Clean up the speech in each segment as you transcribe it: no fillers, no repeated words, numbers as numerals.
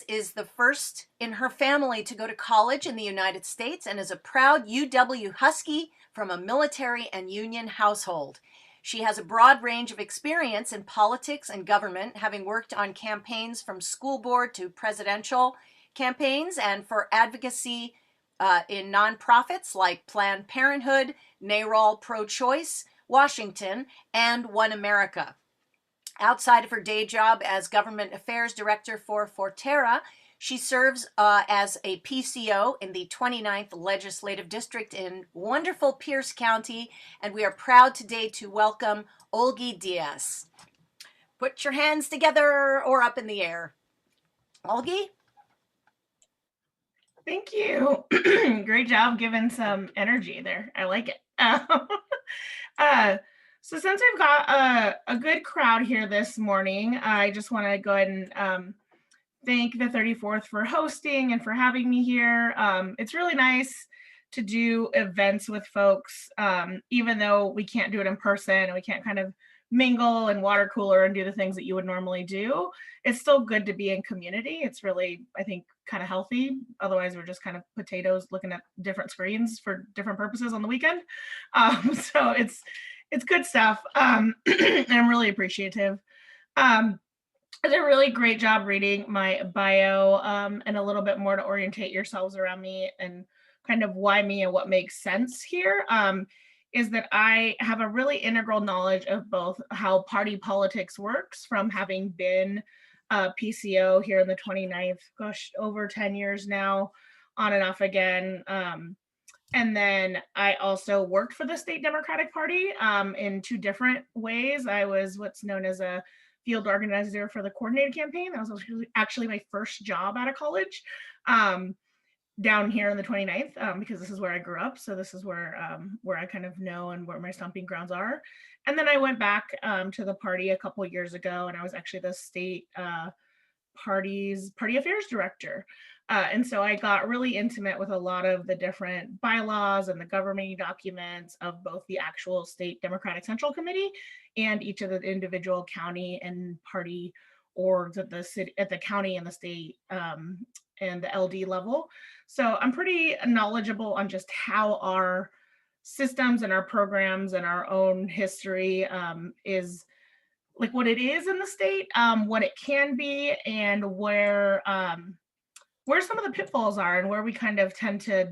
is the first in her family to go to college in the United States and is a proud UW Husky from a military and union household. She has a broad range of experience in politics and government, having worked on campaigns from school board to presidential campaigns and for advocacy in nonprofits like Planned Parenthood, NARAL Pro Choice, Washington, and One America. Outside of her day job as government affairs director for Forterra, she serves as a PCO in the 29th Legislative District in wonderful Pierce County, and we are proud today to welcome Olgi Diaz. Put your hands together or up in the air. Olgi? Thank you. Great job giving some energy there. I like it. So since I've got a good crowd here this morning, I just want to go ahead and thank the 34th for hosting and for having me here. It's really nice to do events with folks, even though we can't do it in person and we can't kind of mingle and water cooler and do the things that you would normally do. It's still good to be in community. It's really, I think, kind of healthy. Otherwise, we're just kind of potatoes looking at different screens for different purposes on the weekend. So it's good stuff. And I'm really appreciative. I did a really great job reading my bio and a little bit more to orientate yourselves around me and kind of why me and what makes sense here. Is that I have a really integral knowledge of both how party politics works from having been a PCO here in the 29th, gosh, over 10 years now, on and off again. And then I also worked for the state Democratic Party in two different ways. I was what's known as a field organizer for the coordinated campaign. That was actually my first job out of college. Down here in the 29th, because this is where I grew up. So this is where I kind of know and where my stomping grounds are. And then I went back to the party a couple of years ago, and I was actually the state party affairs director. And so I got really intimate with a lot of the different bylaws and the governing documents of both the actual state Democratic Central Committee and each of the individual county and party orgs at the city, at the county and the state and the LD level. So I'm pretty knowledgeable on just how our systems and our programs and our own history is like what it is in the state, what it can be, and where some of the pitfalls are and where we kind of tend to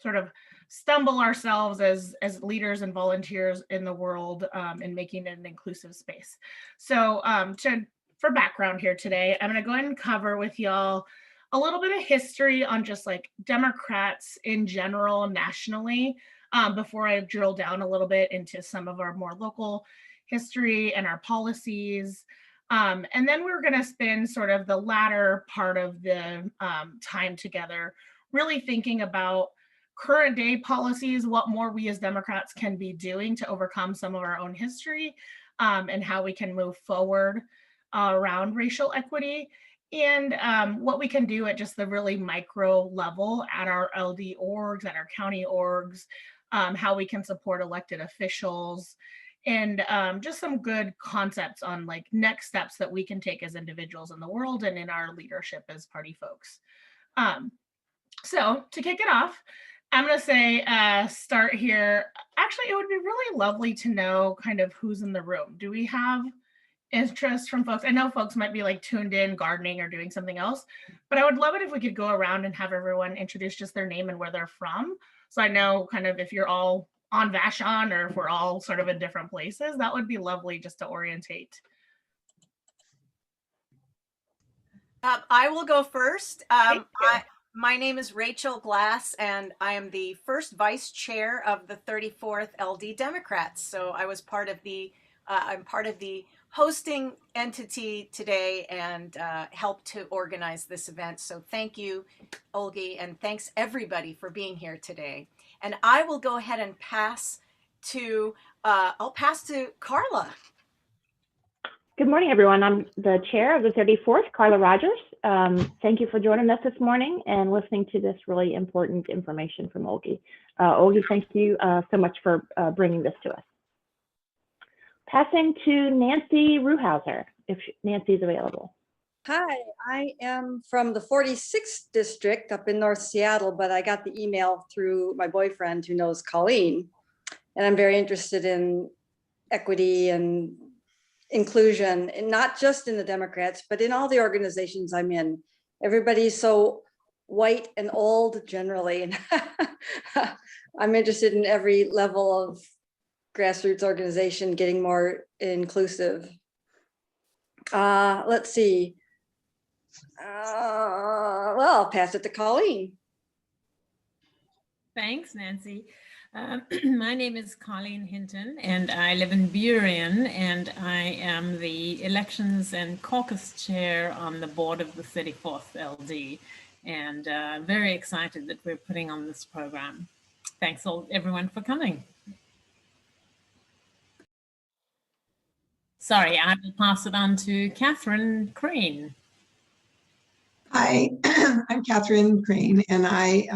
sort of stumble ourselves as leaders and volunteers in the world in making it an inclusive space. So for background here today, I'm going to go ahead and cover with y'all a little bit of history on just like Democrats in general nationally before I drill down a little bit into some of our more local history and our policies. And then we're going to spend sort of the latter part of the time together really thinking about current day policies, what more we as Democrats can be doing to overcome some of our own history and how we can move forward around racial equity, and what we can do at just the really micro level at our LD orgs, at our county orgs, how we can support elected officials, and just some good concepts on like next steps that we can take as individuals in the world and in our leadership as party folks. So to kick it off, I'm going to say start here. Actually, it would be really lovely to know kind of who's in the room. Do we have interest from folks? I know folks might be like tuned in gardening or doing something else, but I would love it if we could go around and have everyone introduce just their name and where they're from. So I know kind of if you're all on Vashon or if we're all sort of in different places, that would be lovely just to orientate. I will go first. My name is Rachel Glass, and I am the first vice chair of the 34th LD Democrats. So I was part of the, I'm part of the hosting entity today and helped to organize this event. So thank you, Olgi, and thanks everybody for being here today. And I will go ahead and pass to, I'll pass to Carla. Good morning, everyone. I'm the chair of the 34th, Carla Rogers. Thank you for joining us this morning and listening to this really important information from Olgi. Olgi, thank you so much for bringing this to us. Passing to Nancy Ruhauser, if Nancy's available. Hi, I am from the 46th district up in North Seattle, but I got the email through my boyfriend who knows Colleen. And I'm very interested in equity and inclusion, and not just in the Democrats, but in all the organizations I'm in. Everybody's so white and old generally. And I'm interested in every level of grassroots organization getting more inclusive. Let's see. Well, I'll pass it to Colleen. Thanks, Nancy. My name is Colleen Hinton, and I live in Burien, and I am the Elections and Caucus Chair on the board of the 34th LD, and very excited that we're putting on this program. Thanks all, everyone, for coming. Sorry, I will pass it on to Catherine Crane. Hi, I'm Catherine Crane, and I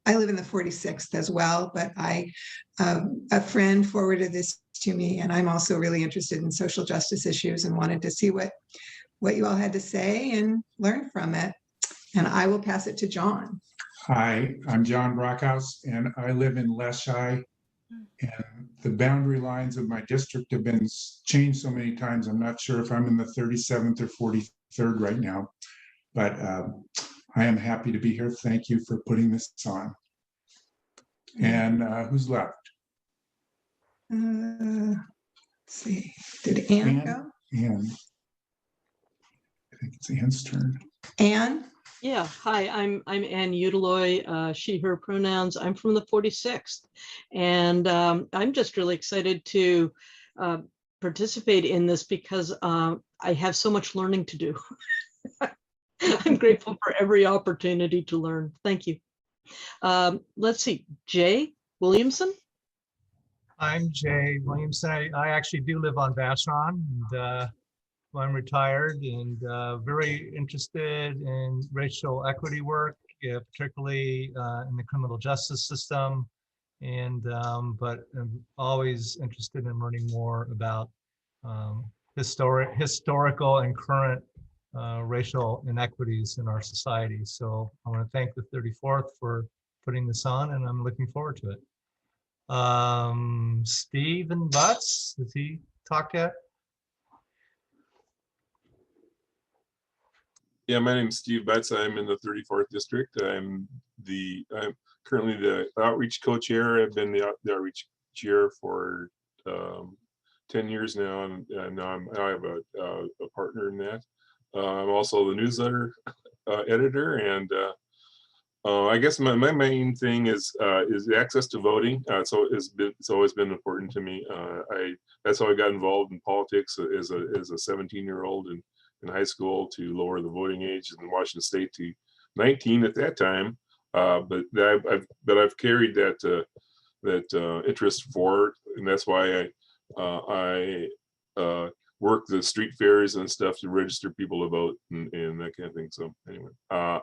live in the 46th as well, but a friend forwarded this to me, and I'm also really interested in social justice issues and wanted to see what you all had to say and learn from it. And I will pass it to John. Hi, I'm John Brockhouse, and I live in Leschi. And the boundary lines of my district have been changed so many times, I'm not sure if I'm in the 37th or 43rd right now. But I am happy to be here. Thank you for putting this on. And who's left? Let's see. Did Anne go? Anne. I think it's Anne's turn. Anne? Yeah, hi, I'm Anne Udeloy, she, her pronouns. I'm from the 46th. And I'm just really excited to participate in this because I have so much learning to do. I'm grateful for every opportunity to learn. Thank you. Let's see, Jay Williamson. I'm Jay Williamson. I actually do live on Vacheron, and I'm retired and very interested in racial equity work, particularly in the criminal justice system. And but I'm always interested in learning more about historical and current racial inequities in our society. So I want to thank the 34th for putting this on, and I'm looking forward to it. Stephen Butts, has he talked yet? Yeah, my name is Steve Butts. I'm in the 34th district. I'm currently the outreach co-chair. I've been the outreach chair for 10 years now, and now I have a partner in that. I'm also the newsletter editor, and I guess my main thing is access to voting. So it's always been important to me. That's how I got involved in politics as a 17-year-old in high school, to lower the voting age in Washington State to 19 at that time. But I've carried that interest forward, and that's why I work the street fairs and stuff to register people to vote and that kind of thing. So anyway,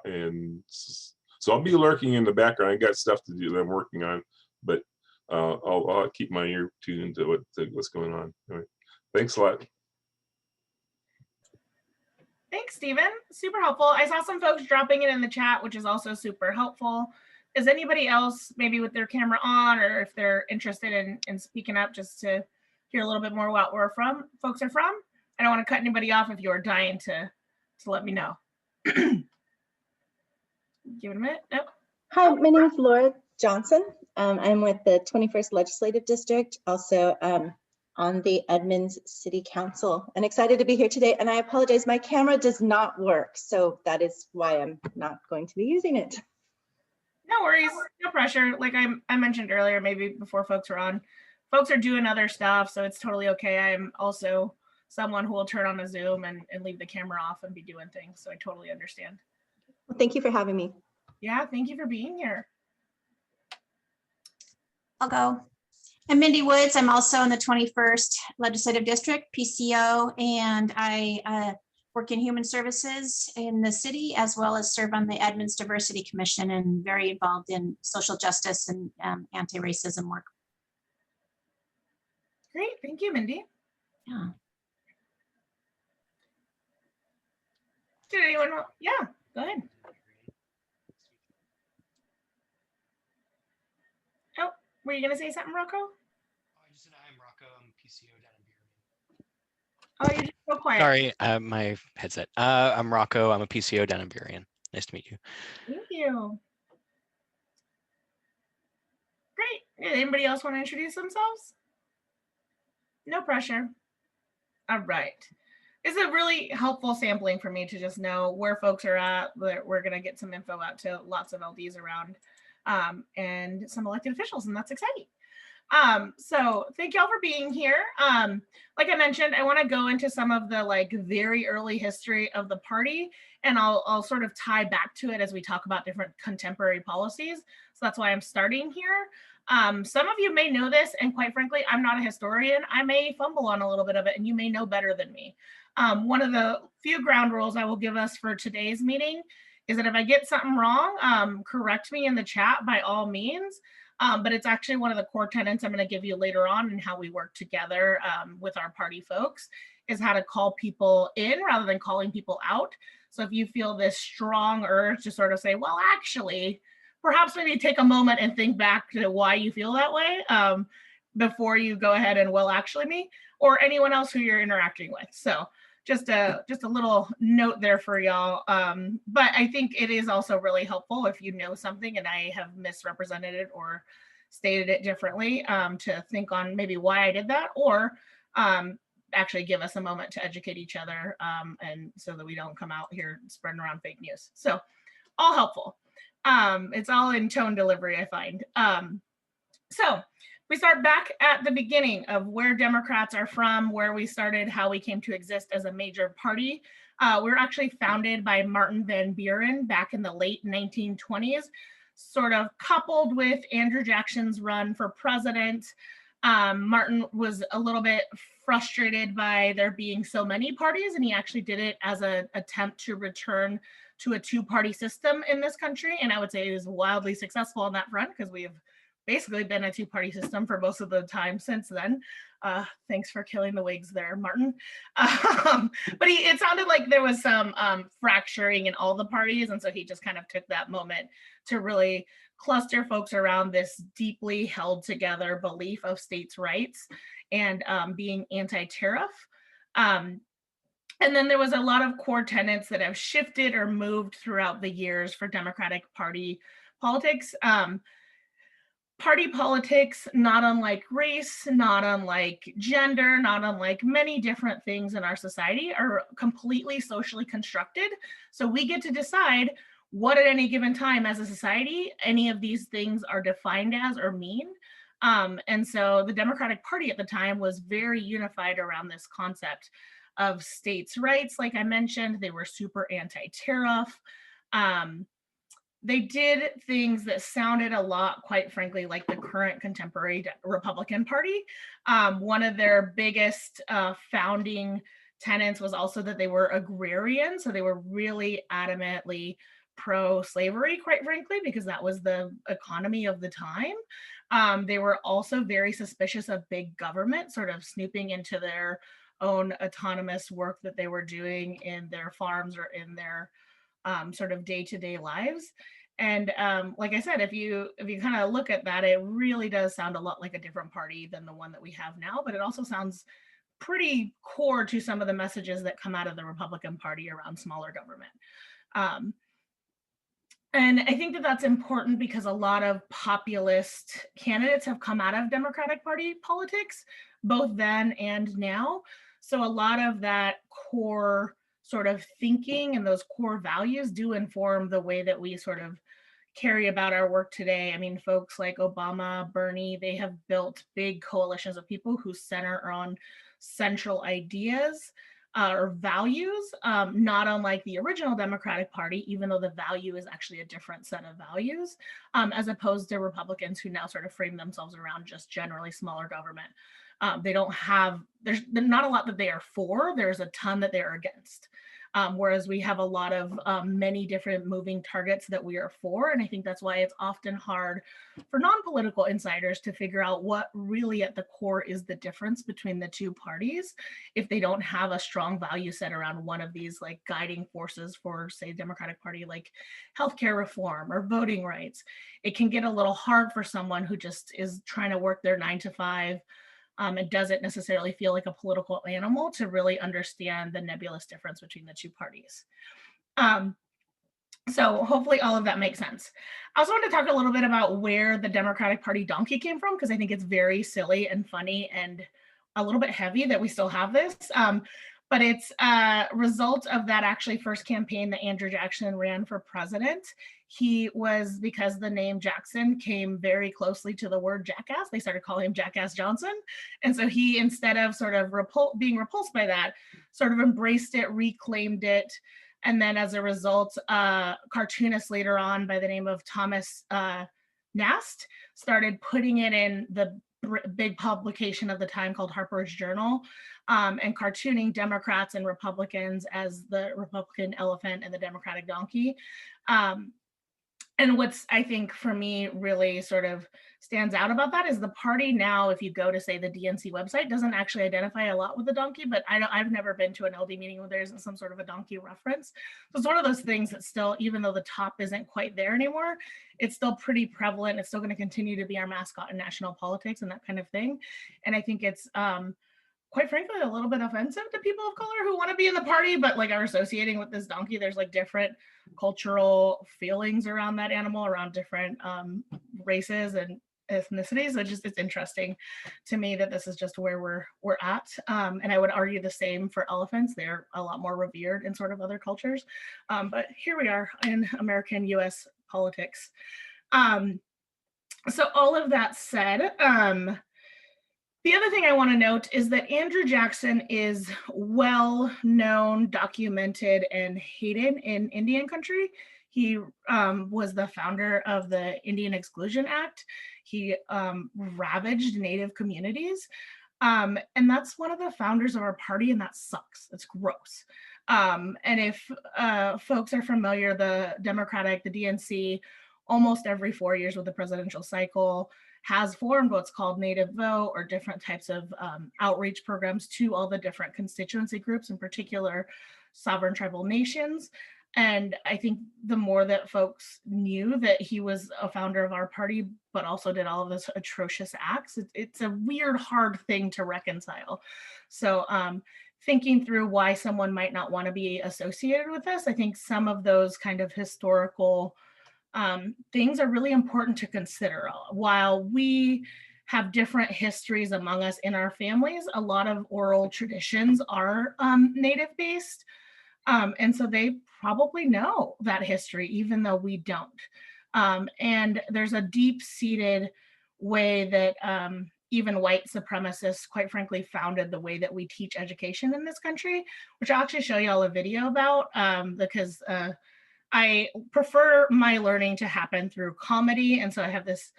and so I'll be lurking in the background. I got stuff to do that I'm working on, but I'll keep my ear tuned to what's going on. Anyway, thanks a lot. Thanks, Stephen. Super helpful. I saw some folks dropping it in the chat, which is also super helpful. Is anybody else maybe with their camera on, or if they're interested in speaking up just to hear a little bit more what folks are from? I don't want to cut anybody off if you are dying to let me know. Give it a minute. Nope. Hi, my name is Laura Johnson. I'm with the 21st Legislative District, also on the Edmonds City Council, and excited to be here today. And I apologize, my camera does not work, so that is why I'm not going to be using it. No worries, no pressure. Like I mentioned earlier, maybe before folks are on, folks are doing other stuff, so it's totally okay. I'm also someone who will turn on a Zoom and leave the camera off and be doing things, so I totally understand. Well, thank you for having me. Yeah, thank you for being here. I'll go. I'm Mindy Woods. I'm also in the 21st Legislative District, PCO, and I work in human services in the city, as well as serve on the Edmonds Diversity Commission, and very involved in social justice and anti-racism work. Great, thank you, Mindy. Yeah. Did anyone? Yeah, go ahead. Oh, were you gonna say something, Rocco? I just said I'm Rocco. I'm PCO down in Burien. Oh, you're just so quiet. Sorry, my headset. I'm Rocco. I'm a PCO down in Burien. Nice to meet you. Thank you. Great. Did anybody else want to introduce themselves? No pressure. All right. It's a really helpful sampling for me to just know where folks are at. We're going to get some info out to lots of LDs around and some elected officials, and that's exciting. So thank y'all for being here. Like I mentioned, I want to go into some of the very early history of the party, and I'll sort of tie back to it as we talk about different contemporary policies. So that's why I'm starting here. Some of you may know this, and quite frankly, I'm not a historian. I may fumble on a little bit of it, and you may know better than me. One of the few ground rules I will give us for today's meeting is that if I get something wrong, correct me in the chat by all means. But it's actually one of the core tenets I'm going to give you later on and how we work together with our party folks is how to call people in rather than calling people out. So if you feel this strong urge to sort of say, well, actually, perhaps maybe take a moment and think back to why you feel that way before you go ahead and well, actually me or anyone else who you're interacting with. So just a little note there for y'all. But I think it is also really helpful if you know something and I have misrepresented it or stated it differently to think on maybe why I did that or actually give us a moment to educate each other and so that we don't come out here spreading around fake news. So all helpful. It's all in tone delivery, I find. So we start back at the beginning of where Democrats are from, where we started, how we came to exist as a major party. We were actually founded by Martin Van Buren back in the late 1920s, sort of coupled with Andrew Jackson's run for president. Martin was a little bit frustrated by there being so many parties, and he actually did it as an attempt to return to a two-party system in this country. And I would say it is wildly successful on that front because we have basically been a two-party system for most of the time since then. Thanks for killing the Whigs there, Martin. But it sounded like there was some fracturing in all the parties. And so he just kind of took that moment to really cluster folks around this deeply held together belief of states' rights and being anti-tariff. And then there was a lot of core tenets that have shifted or moved throughout the years for Democratic Party politics. Party politics, not unlike race, not unlike gender, not unlike many different things in our society, are completely socially constructed. So we get to decide what at any given time as a society any of these things are defined as or mean. And so the Democratic Party at the time was very unified around this concept of states' rights. Like I mentioned, they were super anti-tariff. They did things that sounded a lot, quite frankly, like the current contemporary Republican Party. One of their biggest founding tenets was also that they were agrarian. So they were really adamantly pro-slavery, quite frankly, because that was the economy of the time. They were also very suspicious of big government, sort of snooping into their own autonomous work that they were doing in their farms or in their sort of day-to-day lives. And like I said, if you kind of look at that, it really does sound a lot like a different party than the one that we have now, but it also sounds pretty core to some of the messages that come out of the Republican Party around smaller government. And I think that that's important because a lot of populist candidates have come out of Democratic Party politics, both then and now. So a lot of that core sort of thinking and those core values do inform the way that we sort of carry about our work today. I mean, folks like Obama, Bernie, they have built big coalitions of people who center on central ideas or values, not unlike the original Democratic Party, even though the value is actually a different set of values, as opposed to Republicans who now sort of frame themselves around just generally smaller government. They don't have, there's not a lot that they are for, there's a ton that they are against. whereas we have a lot of many different moving targets that we are for. And I think that's why it's often hard for non-political insiders to figure out what really at the core is the difference between the two parties if they don't have a strong value set around one of these like guiding forces for, say, Democratic Party, like healthcare reform or voting rights. It can get a little hard for someone who just is trying to work their 9 to 5 and doesn't necessarily feel like a political animal to really understand the nebulous difference between the two parties. So hopefully all of that makes sense. I also want to talk a little bit about where the Democratic Party donkey came from, because I think it's very silly and funny and a little bit heavy that we still have this. But it's a result of that actually first campaign that Andrew Jackson ran for president. He was, because the name Jackson came very closely to the word jackass, they started calling him Jackass Johnson. And so he, instead of sort of being repulsed by that, sort of embraced it, reclaimed it. And then as a result, a cartoonist later on by the name of Thomas Nast started putting it in the big publication of the time called Harper's Journal, and cartooning Democrats and Republicans as the Republican elephant and the Democratic donkey. And what's, I think, for me, really sort of stands out about that is the party now, if you go to, say, the DNC website, doesn't actually identify a lot with the donkey, but I've never been to an LD meeting where there isn't some sort of a donkey reference. So it's one of those things that still, even though the top isn't quite there anymore, it's still pretty prevalent. It's still going to continue to be our mascot in national politics and that kind of thing. And I think it's, quite frankly, a little bit offensive to people of color who want to be in the party, but like are associating with this donkey. There's like different cultural feelings around that animal, around different races and ethnicities. It's interesting to me that this is just where we're at. And I would argue the same for elephants. They're a lot more revered in sort of other cultures. But here we are in American US politics. So all of that said, the other thing I want to note is that Andrew Jackson is well known, documented, and hated in Indian country. He was the founder of the Indian Exclusion Act. He ravaged Native communities. And that's one of the founders of our party, and that sucks. It's gross. And if folks are familiar, the DNC, almost every 4 years with the presidential cycle, has formed what's called Native Vote or different types of outreach programs to all the different constituency groups, in particular sovereign tribal nations. And I think the more that folks knew that he was a founder of our party, but also did all of this atrocious acts, it's a weird, hard thing to reconcile. So thinking through why someone might not want to be associated with this, I think some of those kind of historical things are really important to consider. While we have different histories among us in our families, a lot of oral traditions are Native based. And so they probably know that history, even though we don't. And there's a deep-seated way that even white supremacists, quite frankly, founded the way that we teach education in this country, which I'll actually show you all a video about, because I prefer my learning to happen through comedy. And so I have this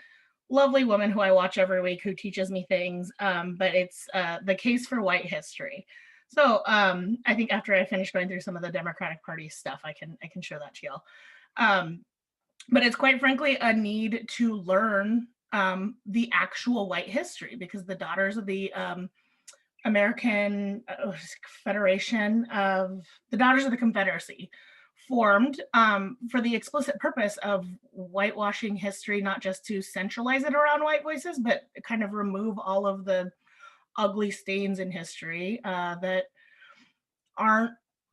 lovely woman who I watch every week who teaches me things, but it's The Case for White History. So I think after I finish going through some of the Democratic Party stuff, I can show that to y'all. But it's quite frankly a need to learn the actual white history, because the Daughters of the American Federation of the Daughters of the Confederacy formed for the explicit purpose of whitewashing history, not just to centralize it around white voices, but kind of remove all of the ugly stains in history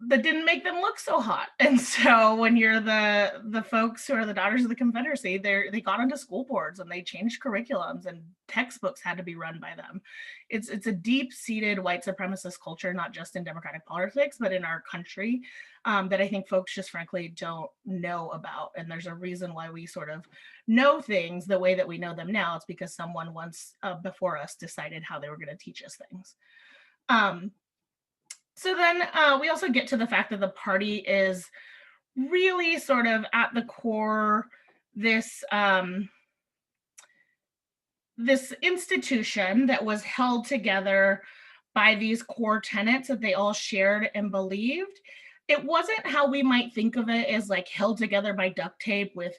that didn't make them look so hot. And so when you're the folks who are the Daughters of the Confederacy, they got onto school boards and they changed curriculums, and textbooks had to be run by them. It's a deep-seated white supremacist culture, not just in democratic politics, but in our country, that I think folks just frankly don't know about. And there's a reason why we sort of know things the way that we know them now. It's because someone once before us decided how they were going to teach us things. So then we also get to the fact that the party is really sort of at the core this this institution that was held together by these core tenets that they all shared and believed. it wasn't how we might think of it, as like held together by duct tape with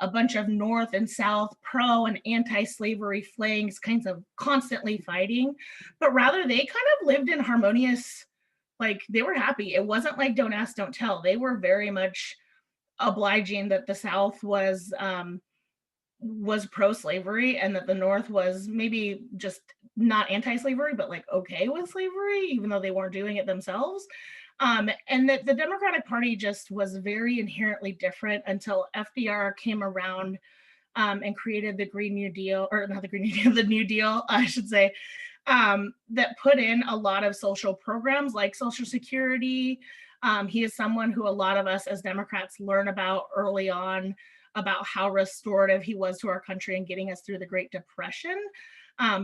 a bunch of North and South pro and anti-slavery flangs kinds of constantly fighting, but rather they kind of lived in harmonious, like they were happy. It wasn't like don't ask, don't tell. They were very much obliging that the South was pro-slavery and that the North was maybe just not anti-slavery, but like okay with slavery, even though they weren't doing it themselves. And that the Democratic Party just was very inherently different until FDR came around and created the Green New Deal, or not the Green New Deal, the New Deal, I should say, that put in a lot of social programs like Social Security. He is someone who a lot of us as Democrats learn about early on, about how restorative he was to our country and getting us through the Great Depression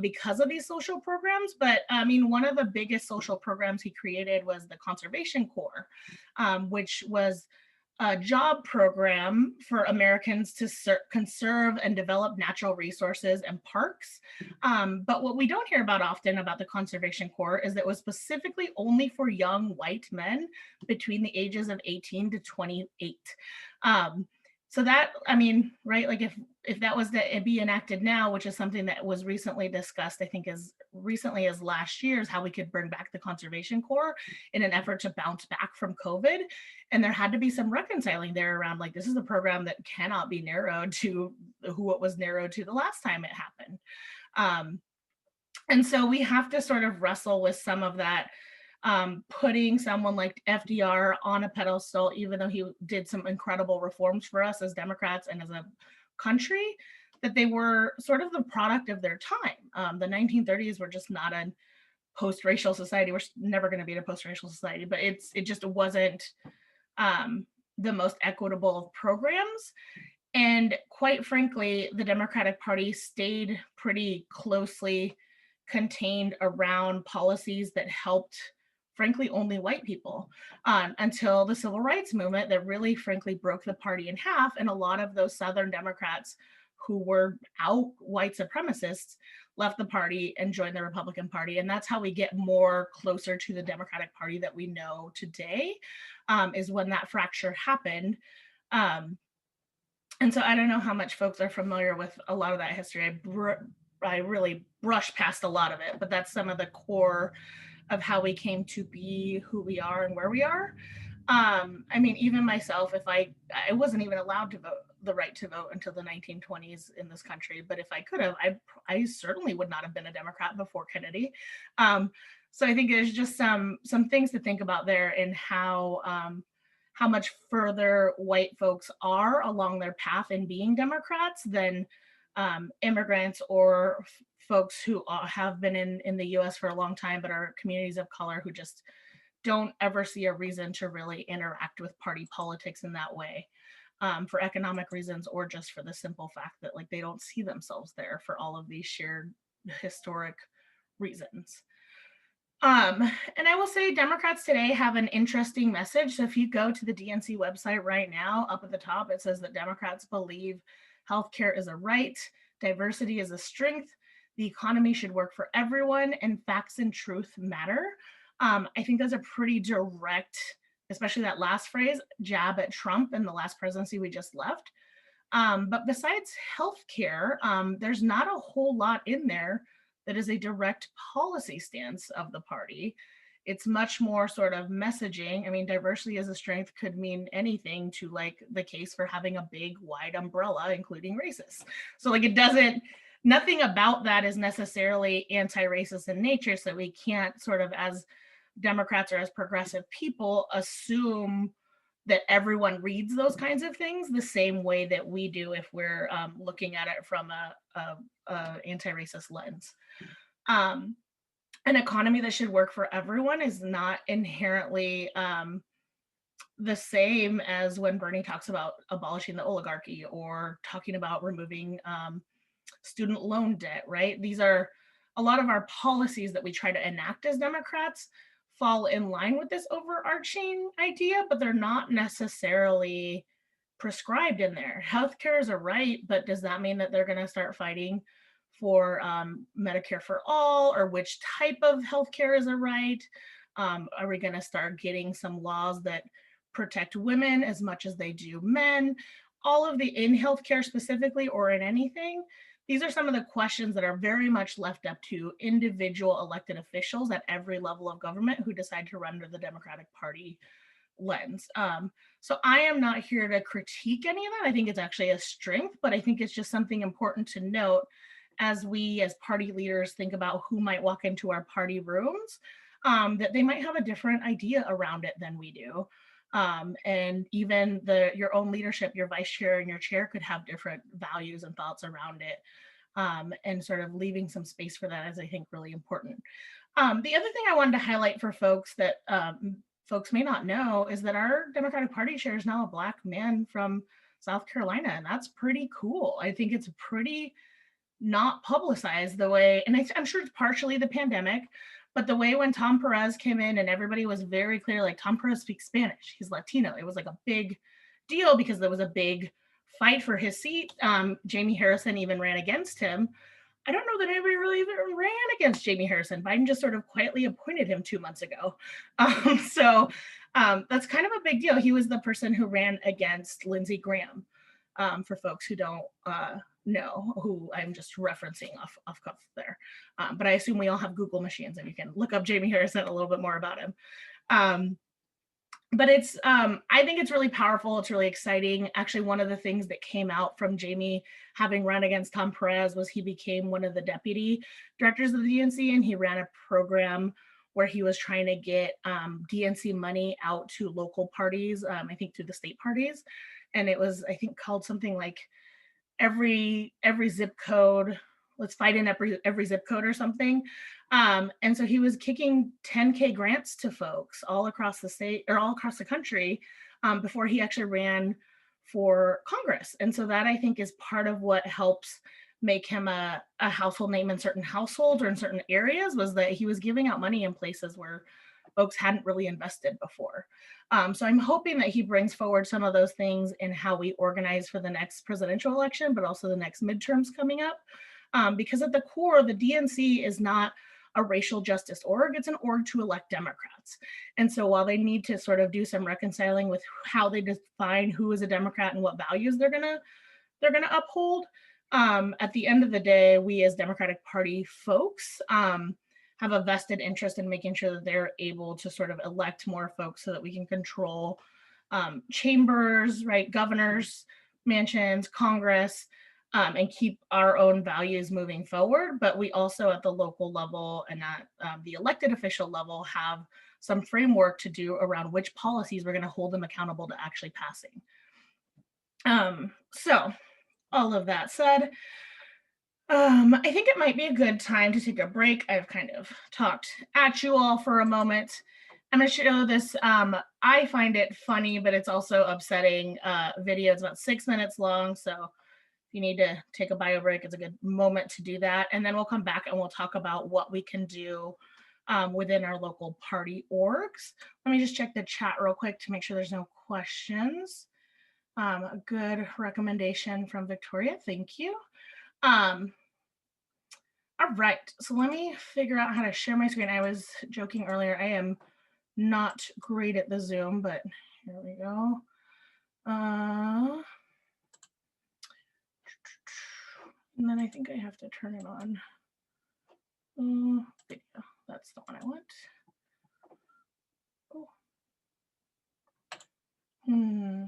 because of these social programs. But I mean, one of the biggest social programs he created was the Conservation Corps, which was a job program for Americans to conserve and develop natural resources and parks. But what we don't hear about often about the Conservation Corps is that it was specifically only for young white men between the ages of 18 to 28. So that, I mean, right, like if that was to be enacted now, which is something that was recently discussed, I think as recently as last year, is how we could bring back the Conservation Corps in an effort to bounce back from COVID. And there had to be some reconciling there around like, this is a program that cannot be narrowed to who it was narrowed to the last time it happened. And so we have to sort of wrestle with some of that, putting someone like FDR on a pedestal, even though he did some incredible reforms for us as Democrats and as a country, that they were sort of the product of their time. The 1930s were just not a post-racial society. We're never going to be in a post-racial society, but it just wasn't the most equitable of programs. And quite frankly, the Democratic Party stayed pretty closely contained around policies that helped, frankly, only white people until the civil rights movement that really, frankly, broke the party in half. And a lot of those Southern Democrats who were out white supremacists left the party and joined the Republican Party. And that's how we get more closer to the Democratic Party that we know today, is when that fracture happened. And so I don't know how much folks are familiar with a lot of that history. I really brushed past a lot of it, but that's some of the core of how we came to be who we are and where we are. I mean, even myself, if I wasn't even allowed to vote, the right to vote until the 1920s in this country, but if I could have, I certainly would not have been a Democrat before Kennedy. So I think there's just some things to think about there in how much further white folks are along their path in being Democrats than immigrants or folks who have been in the US for a long time, but are communities of color who just don't ever see a reason to really interact with party politics in that way, for economic reasons, or just for the simple fact that like they don't see themselves there for all of these shared historic reasons. And I will say Democrats today have an interesting message. So if you go to the DNC website right now, up at the top, it says that Democrats believe healthcare is a right, diversity is a strength, the economy should work for everyone, and facts and truth matter. I think that's a pretty direct, especially that last phrase, jab at Trump and the last presidency we just left. But besides healthcare, there's not a whole lot in there that is a direct policy stance of the party. It's much more sort of messaging. I mean, diversity as a strength could mean anything to like the case for having a big wide umbrella, including racists. So like nothing about that is necessarily anti-racist in nature. So we can't sort of, as Democrats or as progressive people, assume that everyone reads those kinds of things the same way that we do if we're looking at it from a anti-racist lens. An economy that should work for everyone is not inherently the same as when Bernie talks about abolishing the oligarchy or talking about removing student loan debt, right? These are a lot of our policies that we try to enact as Democrats fall in line with this overarching idea, but they're not necessarily prescribed in there. Healthcare is a right, but does that mean that they're going to start fighting for Medicare for all, or which type of healthcare is a right? Are we going to start getting some laws that protect women as much as they do men, all of the in healthcare specifically or in anything. These are some of the questions that are very much left up to individual elected officials at every level of government who decide to run under the Democratic Party lens. So I am not here to critique any of that. I think it's actually a strength, but I think it's just something important to note as we as party leaders think about who might walk into our party rooms, that they might have a different idea around it than we do. And even your own leadership, your vice chair and your chair could have different values and thoughts around it. And sort of leaving some space for that is, I think, really important. The other thing I wanted to highlight for folks that folks may not know is that our Democratic Party chair is now a Black man from South Carolina, and that's pretty cool. I think it's pretty not publicized the way, and I'm sure it's partially the pandemic, but the way when Tom Perez came in and everybody was very clear, like Tom Perez speaks Spanish, he's Latino. It was like a big deal because there was a big fight for his seat. Jamie Harrison even ran against him. I don't know that anybody really even ran against Jamie Harrison. Biden just sort of quietly appointed him 2 months ago. So that's kind of a big deal. He was the person who ran against Lindsey Graham, for folks who don't know, who I'm just referencing off cuff there. But I assume we all have Google machines and you can look up Jamie Harrison a little bit more about him. But it's, I think it's really powerful. It's really exciting. Actually, one of the things that came out from Jamie having run against Tom Perez was he became one of the deputy directors of the DNC, and he ran a program where he was trying to get DNC money out to local parties, I think to the state parties. And it was, I think, called something like every zip code, let's fight in every zip code or something. And so he was kicking 10K grants to folks all across the state or all across the country before he actually ran for Congress. And so that, I think, is part of what helps make him a household name in certain households or in certain areas, was that he was giving out money in places where folks hadn't really invested before. So I'm hoping that he brings forward some of those things in how we organize for the next presidential election, but also the next midterms coming up. Because at the core, the DNC is not a racial justice org, it's an org to elect Democrats. And so while they need to sort of do some reconciling with how they define who is a Democrat and what values they're gonna uphold, at the end of the day, we as Democratic Party folks have a vested interest in making sure that they're able to sort of elect more folks so that we can control chambers, right, governors, mansions, Congress, and keep our own values moving forward. But we also at the local level and at the elected official level have some framework to do around which policies we're going to hold them accountable to actually passing. So all of that said, I think it might be a good time to take a break. I've kind of talked at you all for a moment. I'm going to show this, I find it funny, but it's also upsetting video. It's about 6 minutes long. So if you need to take a bio break, it's a good moment to do that. And then we'll come back and we'll talk about what we can do within our local party orgs. Let me just check the chat real quick to make sure there's no questions. A good recommendation from Victoria, thank you. All right, so let me figure out how to share my screen. I was joking earlier, I am not great at the Zoom, but here we go. And then I think I have to turn it on. Video, that's the one I want. Oh.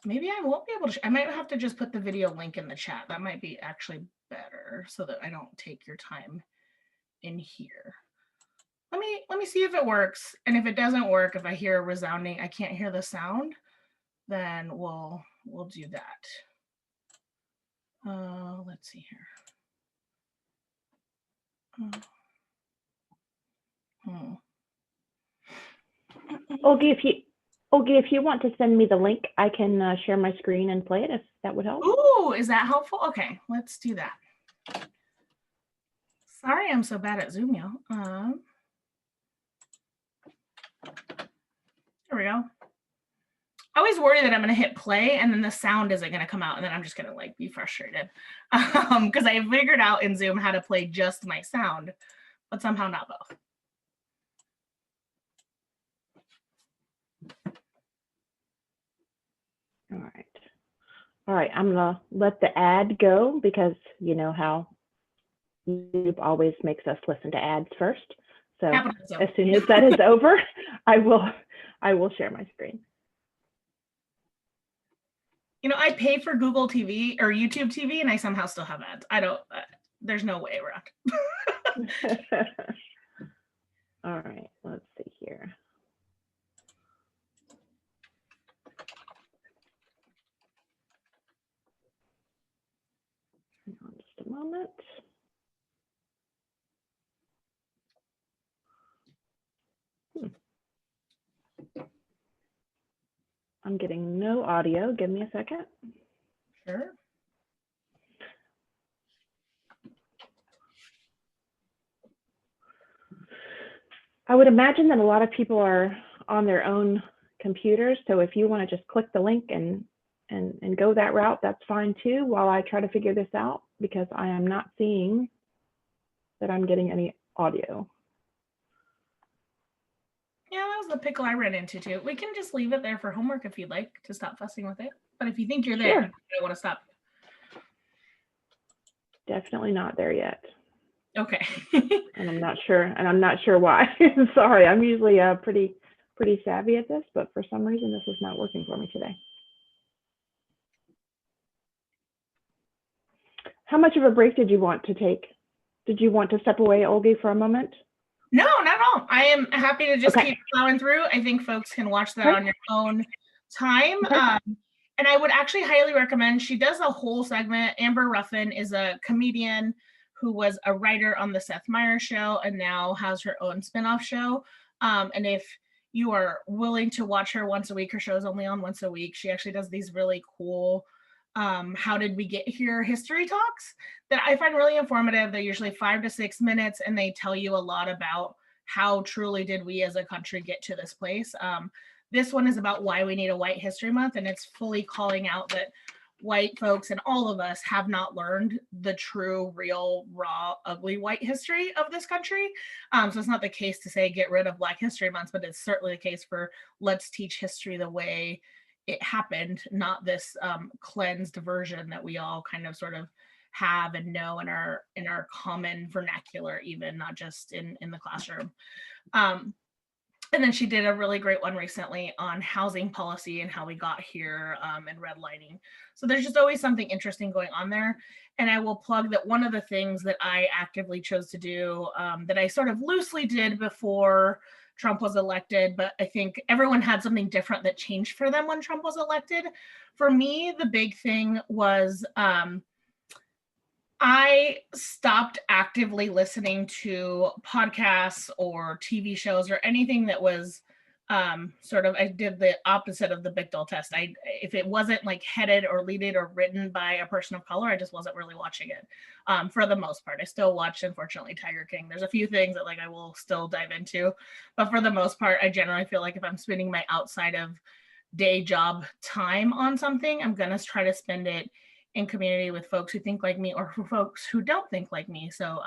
Maybe I won't be able to, I might have to just put the video link in the chat. That might be actually better so that I don't take your time in here. Let me see if it works. And if it doesn't work, if I hear a resounding, I can't hear the sound, then we'll do that. Let's see here. Olgie, if you want to send me the link, I can share my screen and play it if that would help. Ooh, is that helpful? Okay, let's do that. Sorry, I'm so bad at Zoom, y'all. There we go. I always worry that I'm going to hit play and then the sound isn't going to come out, and then I'm just going to like be frustrated because I figured out in Zoom how to play just my sound, but somehow not both. All right, I'm gonna let the ad go because you know how YouTube always makes us listen to ads first. So Capitalism. as soon as that is over, I will share my screen. You know, I pay for Google TV or YouTube TV, and I somehow still have ads. I don't. There's no way around. All right, let's see here. Hang on just a moment. I'm getting no audio. Give me a second. Sure. I would imagine that a lot of people are on their own computers. So if you want to just click the link and go that route, that's fine too, while I try to figure this out, because I am not seeing that I'm getting any audio. Yeah, that was the pickle I ran into too. We can just leave it there for homework if you'd like to stop fussing with it. But if you think you're there, Sure. I want to stop. Definitely not there yet. Okay. And I'm not sure why. Sorry, I'm usually pretty savvy at this, but for some reason this is not working for me today. How much of a break did you want to take? Did you want to step away, Olgi, for a moment? No, not at all. I am happy to just Okay. keep plowing through. I think folks can watch that Okay. on your own time. Okay. And I would actually highly recommend, she does a whole segment. Amber Ruffin is a comedian who was a writer on the Seth Meyers show and now has her own spinoff show. And if you are willing to watch her once a week, her show is only on once a week. She actually does these really cool how did we get here history talks that I find really informative. They're usually 5 to 6 minutes and they tell you a lot about how truly did we as a country get to this place. This one is about why we need a White History Month, and it's fully calling out that white folks and all of us have not learned the true, real, raw, ugly white history of this country. So it's not the case to say get rid of Black History Month, but it's certainly the case for let's teach history the way it happened, not this cleansed version that we all kind of sort of have and know in our common vernacular, even not just in the classroom. And then she did a really great one recently on housing policy and how we got here and redlining. So there's just always something interesting going on there. And I will plug that one of the things that I actively chose to do that I sort of loosely did before Trump was elected, but I think everyone had something different that changed for them when Trump was elected. For me, the big thing was I stopped actively listening to podcasts or TV shows or anything that was sort of, I did the opposite of the Bechdel test. If it wasn't like headed or leaded or written by a person of color, I just wasn't really watching it for the most part. I still watch, unfortunately, Tiger King. There's a few things that like I will still dive into, but for the most part, I generally feel like if I'm spending my outside of day job time on something, I'm gonna try to spend it in community with folks who think like me or for folks who don't think like me. So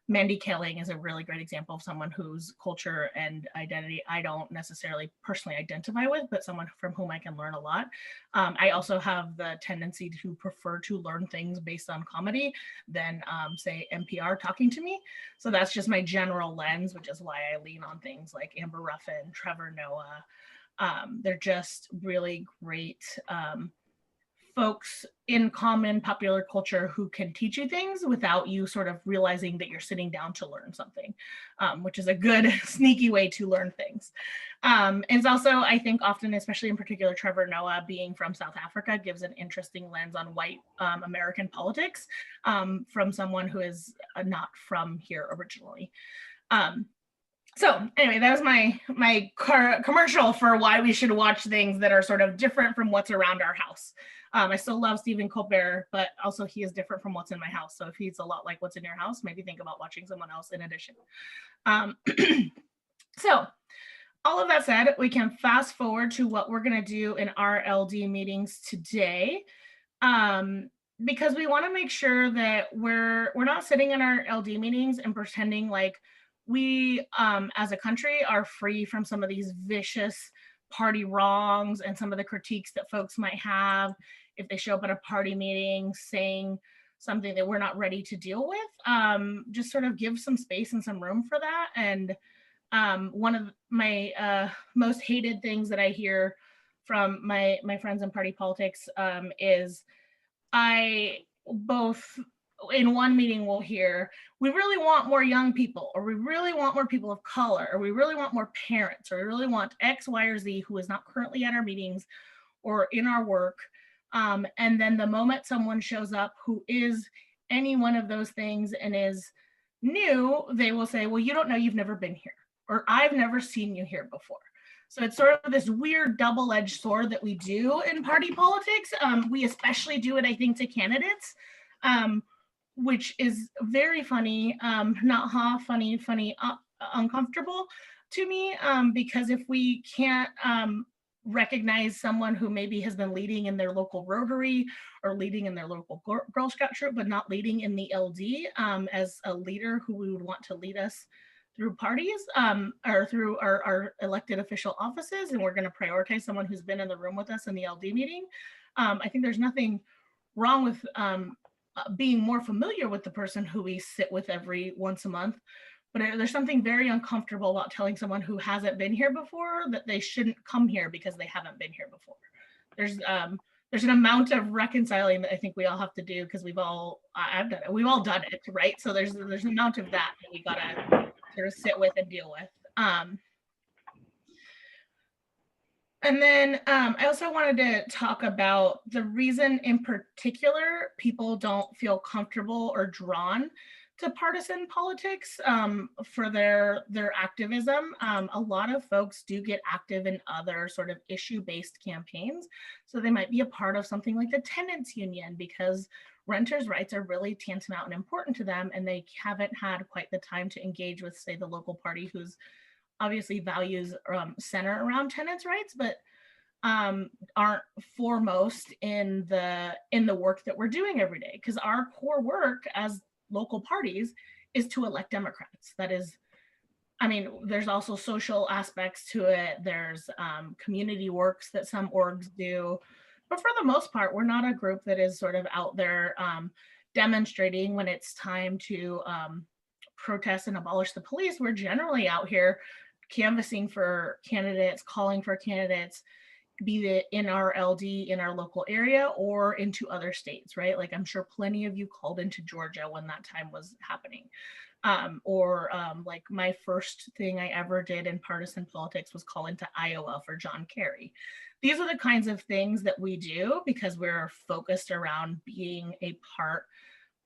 Mandy Kaling is a really great example of someone whose culture and identity I don't necessarily personally identify with, but someone from whom I can learn a lot. I also have the tendency to prefer to learn things based on comedy than say NPR talking to me. So that's just my general lens, which is why I lean on things like Amber Ruffin, Trevor Noah. They're just really great folks in common popular culture who can teach you things without you sort of realizing that you're sitting down to learn something, which is a good sneaky way to learn things. And it's also, I think often, especially in particular, Trevor Noah being from South Africa gives an interesting lens on white American politics from someone who is not from here originally. So anyway, that was my commercial for why we should watch things that are sort of different from what's around our house. I still love Stephen Colbert, but also he is different from what's in my house. So if he's a lot like what's in your house, maybe think about watching someone else in addition. So all of that said, we can fast forward to what we're going to do in our LD meetings today. Because we want to make sure that we're not sitting in our LD meetings and pretending like we as a country are free from some of these vicious party wrongs and some of the critiques that folks might have if they show up at a party meeting saying something that we're not ready to deal with, just sort of give some space and some room for that. And one of my most hated things that I hear from my friends in party politics is I both in one meeting we'll hear, we really want more young people, or we really want more people of color, or we really want more parents, or we really want X, Y, or Z who is not currently at our meetings or in our work. And then the moment someone shows up who is any one of those things and is new, they will say, well, you don't know, you've never been here, or I've never seen you here before. So it's sort of this weird double-edged sword that we do in party politics. We especially do it, I think, to candidates, which is very funny, not funny, uncomfortable to me, because if we can't recognize someone who maybe has been leading in their local Rotary or leading in their local Girl Scout troop, but not leading in the LD as a leader who we would want to lead us through parties or through our elected official offices, and we're going to prioritize someone who's been in the room with us in the LD meeting. I think there's nothing wrong with being more familiar with the person who we sit with every once a month, but there's something very uncomfortable about telling someone who hasn't been here before that they shouldn't come here because they haven't been here before. There's an amount of reconciling that I think we all have to do, because we've all done it, right? So there's an amount of that we gotta sort of sit with and deal with. And then I also wanted to talk about the reason in particular people don't feel comfortable or drawn to partisan politics for their activism. A lot of folks do get active in other sort of issue-based campaigns. So they might be a part of something like the tenants union because renters' rights are really tantamount and important to them, and they haven't had quite the time to engage with, say, the local party whose obviously values center around tenants' rights, but aren't foremost in the work that we're doing every day. Because our core work as local parties is to elect Democrats. That is, I mean, there's also social aspects to it. There's community works that some orgs do. But for the most part, we're not a group that is sort of out there demonstrating when it's time to protest and abolish the police. We're generally out here canvassing for candidates, calling for candidates, be it in our LD in our local area or into other states, right? Like I'm sure plenty of you called into Georgia when that time was happening. Like my first thing I ever did in partisan politics was call into Iowa for John Kerry. These are the kinds of things that we do because we're focused around being a part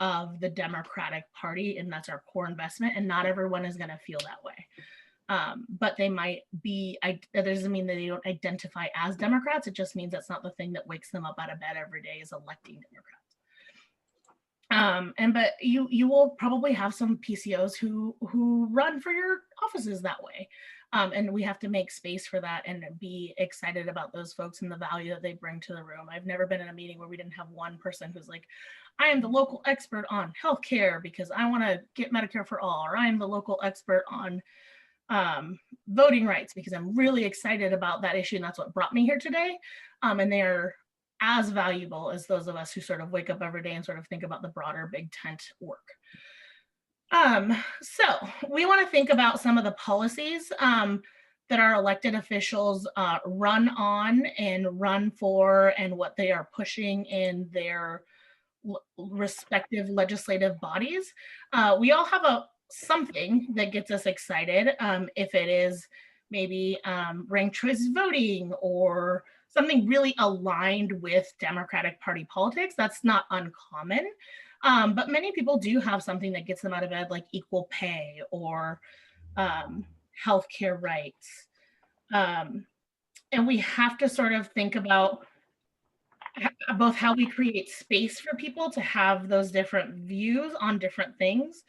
of the Democratic Party, and that's our core investment, and not everyone is going to feel that way. But they might be, that doesn't mean that they don't identify as Democrats. It just means that's not the thing that wakes them up out of bed every day is electing Democrats. But you will probably have some PCOs who run for your offices that way. And we have to make space for that and be excited about those folks and the value that they bring to the room. I've never been in a meeting where we didn't have one person who's like, I am the local expert on healthcare because I want to get Medicare for all, or I am the local expert on voting rights because I'm really excited about that issue and that's what brought me here today. And they are as valuable as those of us who sort of wake up every day and sort of think about the broader big tent work. So we want to think about some of the policies that our elected officials run on and run for and what they are pushing in their respective legislative bodies. We all have something that gets us excited, if it is maybe ranked choice voting or something really aligned with Democratic Party politics. That's not uncommon. But many people do have something that gets them out of bed, like equal pay or healthcare rights. And we have to sort of think about both how we create space for people to have those different views on different things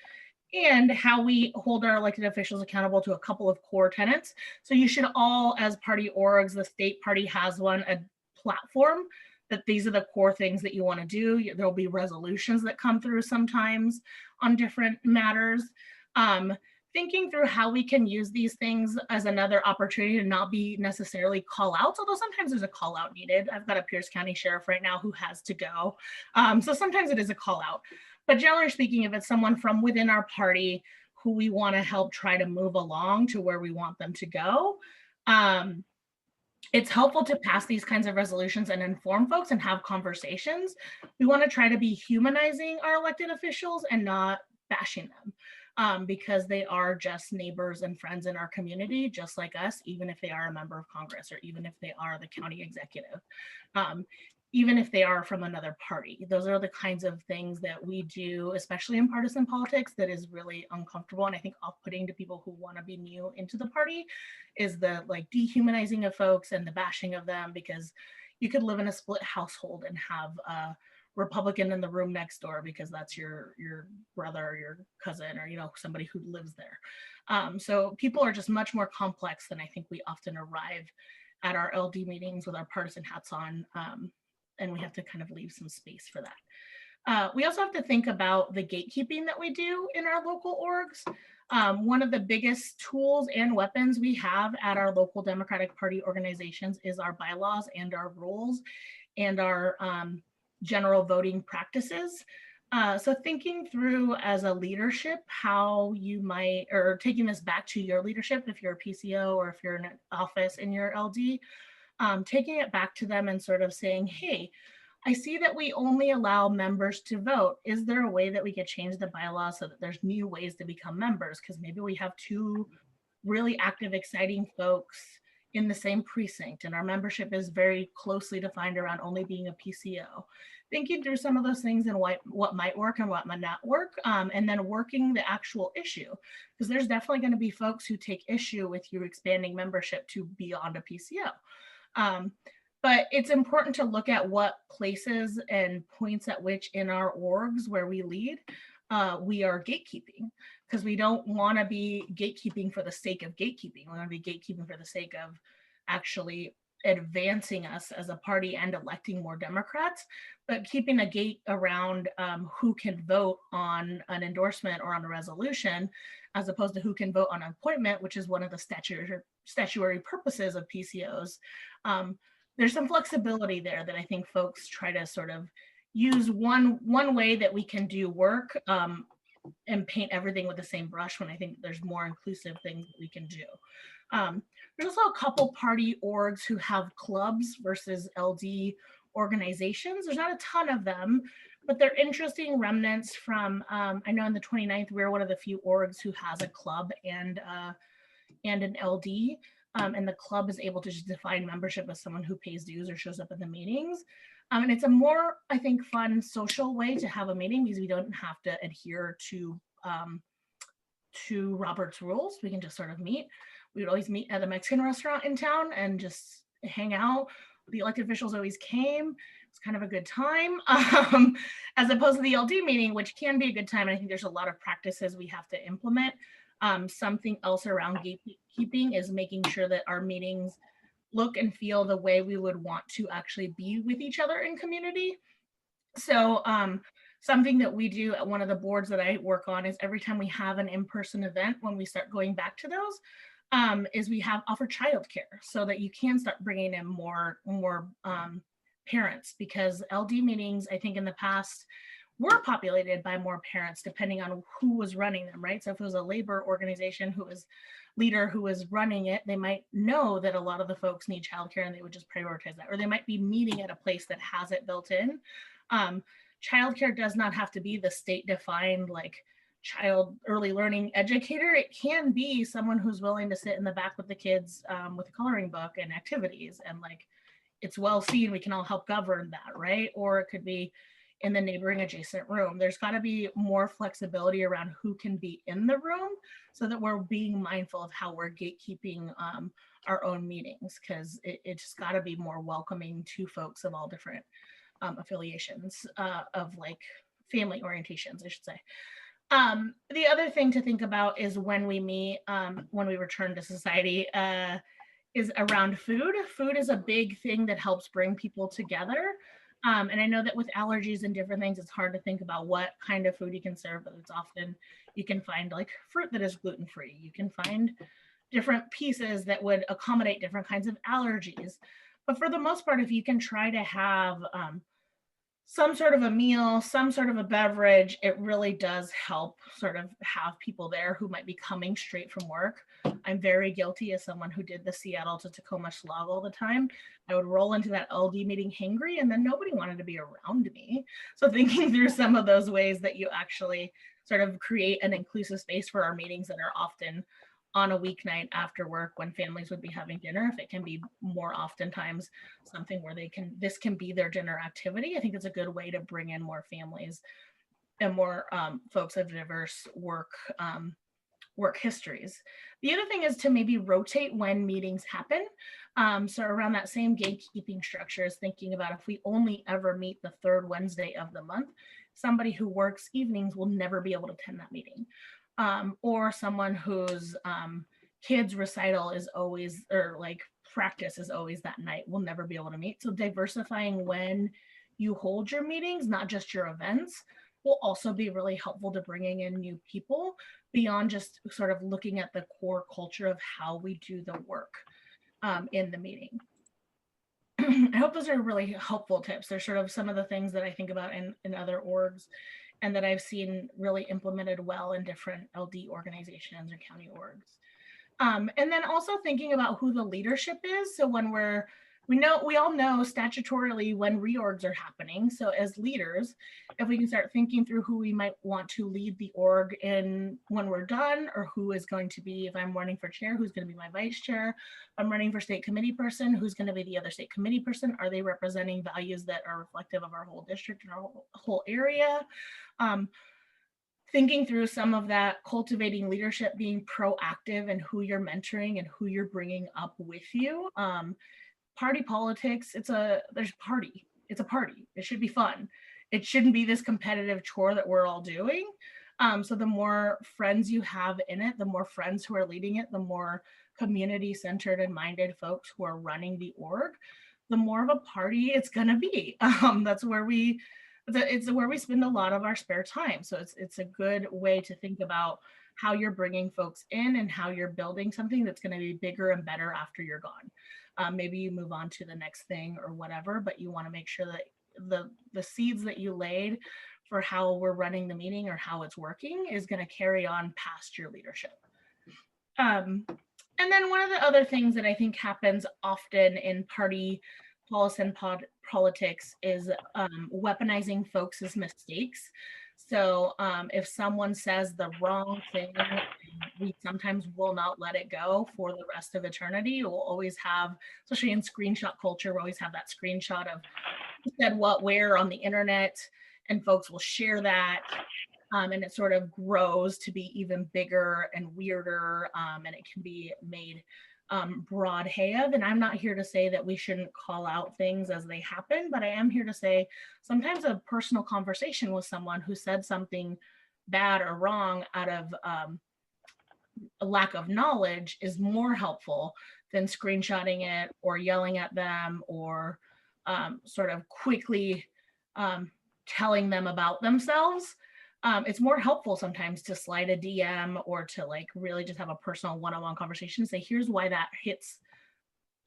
and how we hold our elected officials accountable to a couple of core tenets. So you should all, as party orgs, the state party has one, a platform that these are the core things that you want to do. There'll be resolutions that come through sometimes on different matters. thinking through how we can use these things as another opportunity to not be necessarily call outs, although sometimes there's a call out needed. I've got a Pierce County sheriff right now who has to go. So sometimes it is a call out. But generally speaking, if it's someone from within our party who we want to help try to move along to where we want them to go, it's helpful to pass these kinds of resolutions and inform folks and have conversations. We want to try to be humanizing our elected officials and not bashing them, because they are just neighbors and friends in our community, just like us, even if they are a member of Congress or even if they are the county executive, even if they are from another party. Those are the kinds of things that we do, especially in partisan politics, that is really uncomfortable. And I think off-putting to people who want to be new into the party is the like dehumanizing of folks and the bashing of them, because you could live in a split household and have a Republican in the room next door because that's your brother or your cousin or, you know, somebody who lives there. So people are just much more complex than I think we often arrive at our LD meetings with our partisan hats on. And we have to kind of leave some space for that. We also have to think about the gatekeeping that we do in our local orgs. One of the biggest tools and weapons we have at our local Democratic Party organizations is our bylaws and our rules and our general voting practices. So thinking through as a leadership, how you might, or taking this back to your leadership, if you're a PCO or if you're in an office in your LD, taking it back to them and sort of saying, hey, I see that we only allow members to vote. Is there a way that we could change the bylaws so that there's new ways to become members? Because maybe we have two really active, exciting folks in the same precinct and our membership is very closely defined around only being a PCO. Thinking through some of those things and what might work and what might not work, and then working the actual issue. Because there's definitely going to be folks who take issue with you expanding membership to beyond a PCO. But it's important to look at what places and points at which in our orgs where we lead, we are gatekeeping, because we don't want to be gatekeeping for the sake of gatekeeping. We want to be gatekeeping for the sake of actually advancing us as a party and electing more Democrats, but keeping a gate around who can vote on an endorsement or on a resolution, as opposed to who can vote on an appointment, which is one of the statutory purposes of PCOs. There's some flexibility there that I think folks try to sort of use one way that we can do work and paint everything with the same brush, when I think there's more inclusive things that we can do. There's also a couple party orgs who have clubs versus LD organizations. There's not a ton of them, but they're interesting remnants from, I know in the 29th, we're one of the few orgs who has a club and an LD. And the club is able to just define membership as someone who pays dues or shows up at the meetings. And it's a more, I think, fun social way to have a meeting, because we don't have to adhere to Robert's rules. We can just sort of meet. We would always meet at a Mexican restaurant in town and just hang out. The elected officials always came. It's kind of a good time, as opposed to the LD meeting, which can be a good time. And I think there's a lot of practices we have to implement. Something else around gatekeeping is making sure that our meetings look and feel the way we would want to actually be with each other in community. So something that we do at one of the boards that I work on is every time we have an in-person event, when we start going back to those, is we offer childcare, so that you can start bringing in more parents, because LD meetings, I think in the past, were populated by more parents depending on who was running them, right? So if it was a labor organization who was running it, they might know that a lot of the folks need childcare and they would just prioritize that, or they might be meeting at a place that has it built in. Childcare does not have to be the state-defined like child early learning educator. It can be someone who's willing to sit in the back with the kids with a coloring book and activities, and like it's well seen, we can all help govern that, right? Or it could be in the neighboring adjacent room. There's got to be more flexibility around who can be in the room, so that we're being mindful of how we're gatekeeping our own meetings, because it just got to be more welcoming to folks of all different affiliations of like family orientations, I should say. The other thing to think about is when we meet, when we return to society, is around food. Food is a big thing that helps bring people together. And I know that with allergies and different things, it's hard to think about what kind of food you can serve, but it's often, you can find like fruit that is gluten-free. You can find different pieces that would accommodate different kinds of allergies. But for the most part, if you can try to have some sort of a meal, some sort of a beverage, it really does help sort of have people there who might be coming straight from work. I'm very guilty as someone who did the Seattle to Tacoma slog all the time. I would roll into that LD meeting hangry and then nobody wanted to be around me. So thinking through some of those ways that you actually sort of create an inclusive space for our meetings that are often on a weeknight after work when families would be having dinner, if it can be more oftentimes something where this can be their dinner activity, I think it's a good way to bring in more families and more folks of diverse work histories. The other thing is to maybe rotate when meetings happen. So around that same gatekeeping structure is thinking about if we only ever meet the third Wednesday of the month, somebody who works evenings will never be able to attend that meeting. Or someone whose kids recital is always, or like practice is always that night, will never be able to meet. So diversifying when you hold your meetings, not just your events, will also be really helpful to bringing in new people beyond just sort of looking at the core culture of how we do the work in the meeting. I hope those are really helpful tips. They're sort of some of the things that I think about in other orgs and that I've seen really implemented well in different LD organizations or county orgs. And then also thinking about who the leadership is. So when we all know statutorily when reorgs are happening. So as leaders, if we can start thinking through who we might want to lead the org in when we're done, or who is going to be, if I'm running for chair, who's going to be my vice chair, I'm running for state committee person, who's going to be the other state committee person, are they representing values that are reflective of our whole district and our whole area? Thinking through some of that, cultivating leadership, being proactive and who you're mentoring and who you're bringing up with you. Party politics, it's a party. It should be fun. It shouldn't be this competitive chore that we're all doing. So the more friends you have in it, the more friends who are leading it, the more community-centered and minded folks who are running the org, the more of a party it's gonna be. That's where it's where we spend a lot of our spare time. So it's a good way to think about how you're bringing folks in and how you're building something that's going to be bigger and better after you're gone. Maybe you move on to the next thing or whatever, but you want to make sure that the seeds that you laid for how we're running the meeting or how it's working is going to carry on past your leadership. And then one of the other things that I think happens often in party policy and politics is weaponizing folks' mistakes. So if someone says the wrong thing, we sometimes will not let it go for the rest of eternity. We'll always have, especially in screenshot culture, we always have that screenshot of who said what, where on the internet, and folks will share that. And it sort of grows to be even bigger and weirder, and it can be made broad hay of. And I'm not here to say that we shouldn't call out things as they happen, but I am here to say sometimes a personal conversation with someone who said something bad or wrong out of a lack of knowledge is more helpful than screenshotting it or yelling at them or sort of quickly telling them about themselves. It's more helpful sometimes to slide a DM or to like really just have a personal one-on-one conversation and say, here's why that hits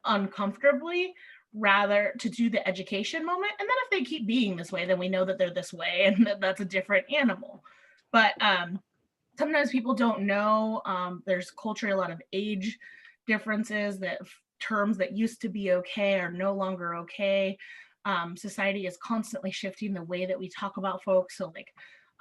uncomfortably, rather to do the education moment. And then if they keep being this way, then we know that they're this way and that's a different animal. But sometimes people don't know. There's culturally a lot of age differences, that terms that used to be okay are no longer okay. Society is constantly shifting the way that we talk about folks. So like,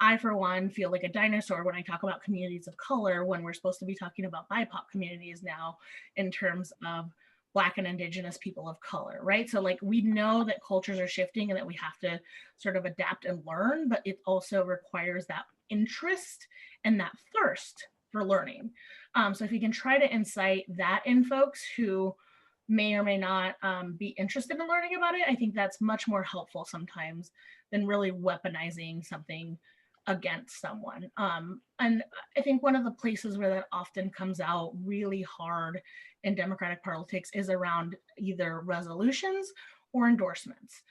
I, for one, feel like a dinosaur when I talk about communities of color, when we're supposed to be talking about BIPOC communities now in terms of Black and Indigenous people of color, right? So like, we know that cultures are shifting and that we have to sort of adapt and learn, but it also requires that interest and that thirst for learning. So if you can try to incite that in folks who may or may not be interested in learning about it, I think that's much more helpful sometimes than really weaponizing something against someone. And I think one of the places where that often comes out really hard in democratic politics is around either resolutions or endorsements.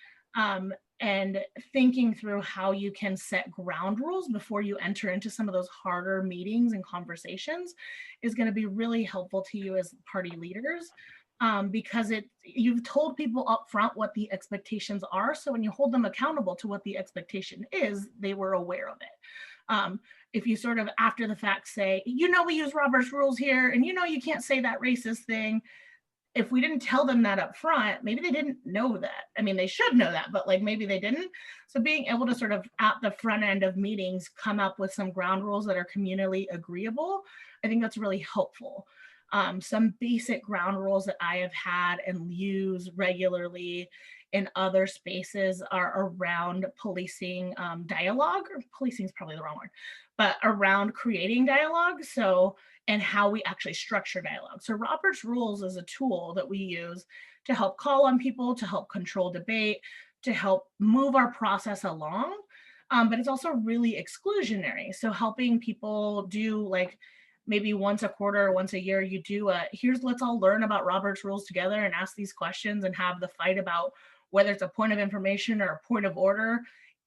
And thinking through how you can set ground rules before you enter into some of those harder meetings and conversations is going to be really helpful to you as party leaders, because you've told people up front what the expectations are. So when you hold them accountable to what the expectation is, they were aware of it. If you sort of after the fact say, we use Robert's rules here, and you can't say that racist thing. If we didn't tell them that up front, maybe they didn't know that. I mean, they should know that, but like maybe they didn't. So being able to sort of at the front end of meetings, come up with some ground rules that are communally agreeable, I think that's really helpful. Some basic ground rules that I have had and use regularly in other spaces are around policing dialogue, or policing is probably the wrong word, but around creating dialogue. And how we actually structure dialogue. So Robert's Rules is a tool that we use to help call on people, to help control debate, to help move our process along. But it's also really exclusionary. So helping people do like maybe once a quarter or once a year, you do let's all learn about Robert's Rules together and ask these questions and have the fight about whether it's a point of information or a point of order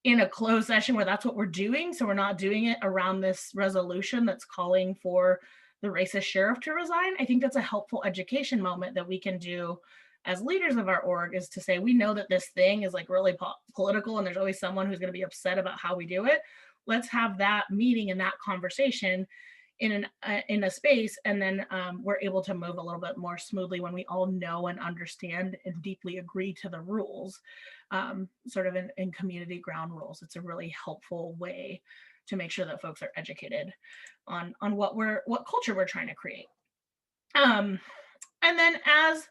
in a closed session where that's what we're doing. So we're not doing it around this resolution that's calling for the racist sheriff to resign. I think that's a helpful education moment that we can do as leaders of our org, is to say, we know that this thing is like really political and there's always someone who's going to be upset about how we do it. Let's have that meeting and that conversation in a space, and then we're able to move a little bit more smoothly when we all know and understand and deeply agree to the rules, sort of in community ground rules. It's a really helpful way to make sure that folks are educated on what culture we're trying to create. And then as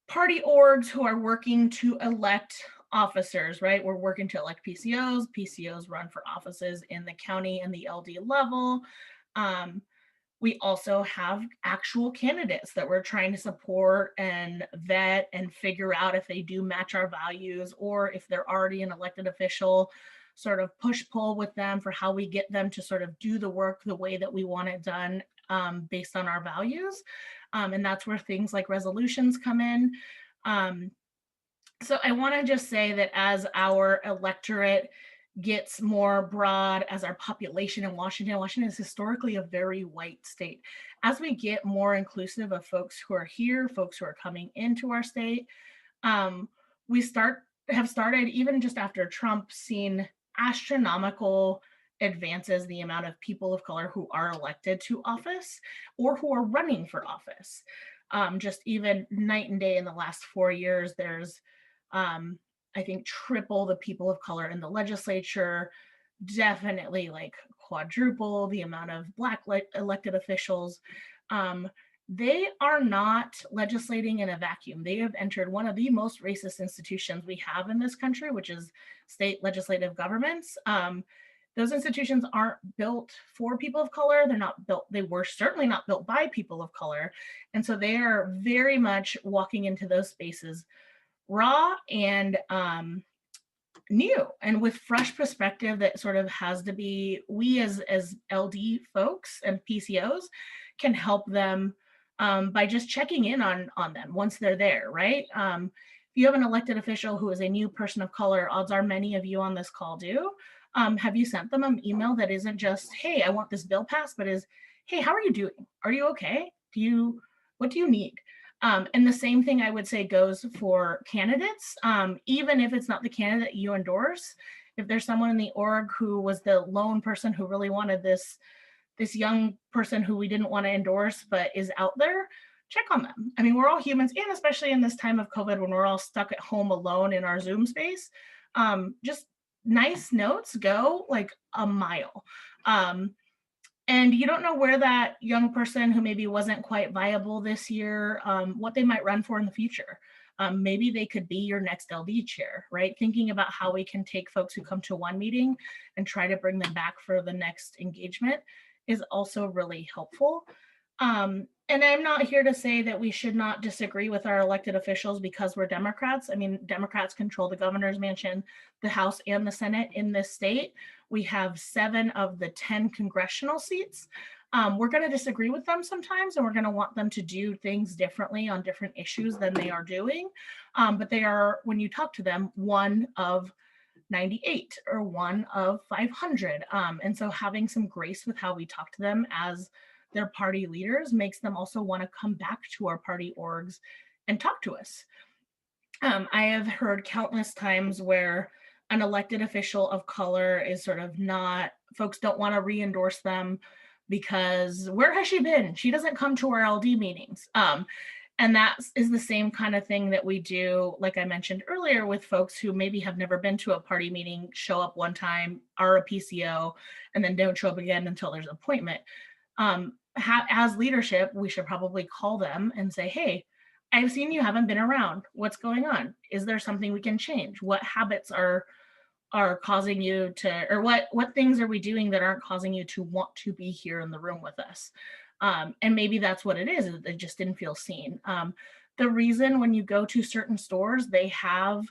party orgs who are working to elect officers, right? We're working to elect PCOs. PCOs run for offices in the county and the LD level. We also have actual candidates that we're trying to support and vet and figure out if they do match our values, or if they're already an elected official, sort of push-pull with them for how we get them to sort of do the work the way that we want it done, based on our values. And that's where things like resolutions come in. So I want to just say that as our electorate gets more broad, as our population in Washington is historically a very white state. As we get more inclusive of folks who are here, folks who are coming into our state, we have started, even just after Trump, seen astronomical advances the amount of people of color who are elected to office or who are running for office. Just even night and day in the last 4 years, there's I think triple the people of color in the legislature, definitely like quadruple the amount of Black elected officials. They are not legislating in a vacuum. They have entered one of the most racist institutions we have in this country, which is state legislative governments. Those institutions aren't built for people of color. They were certainly not built by people of color. And so they are very much walking into those spaces raw and new, and with fresh perspective that sort of has to be, we as LD folks and PCOs can help them by just checking in on them once they're there, right? If you have an elected official who is a new person of color, odds are many of you on this call do. Have you sent them an email that isn't just, hey, I want this bill passed, but is, hey, how are you doing? Are you okay? What do you need? And the same thing I would say goes for candidates, even if it's not the candidate you endorse. If there's someone in the org who was the lone person who really wanted this young person who we didn't want to endorse but is out there, check on them. I mean, we're all humans, and especially in this time of COVID when we're all stuck at home alone in our Zoom space, just nice notes go like a mile. And you don't know where that young person who maybe wasn't quite viable this year, what they might run for in the future. Maybe they could be your next LD chair, right? Thinking about how we can take folks who come to one meeting and try to bring them back for the next engagement is also really helpful. And I'm not here to say that we should not disagree with our elected officials because we're Democrats. I mean, Democrats control the governor's mansion, the House, and the Senate in this state. We have 7 of the 10 congressional seats. we're going to disagree with them sometimes, and we're going to want them to do things differently on different issues than they are doing. But they are, when you talk to them, one of 98 or one of 500. And so having some grace with how we talk to them as their party leaders makes them also want to come back to our party orgs and talk to us. I have heard countless times where an elected official of color is sort of not, folks don't want to re-endorse them because where has she been? She doesn't come to our LD meetings. And that is the same kind of thing that we do, like I mentioned earlier, with folks who maybe have never been to a party meeting, show up one time, are a PCO, and then don't show up again until there's an appointment. As leadership, we should probably call them and say, hey, I've seen you haven't been around. What's going on? Is there something we can change? What habits are causing you to, or what things are we doing that aren't causing you to want to be here in the room with us? And maybe that's what it is. It just didn't feel seen. The reason when you go to certain stores, they have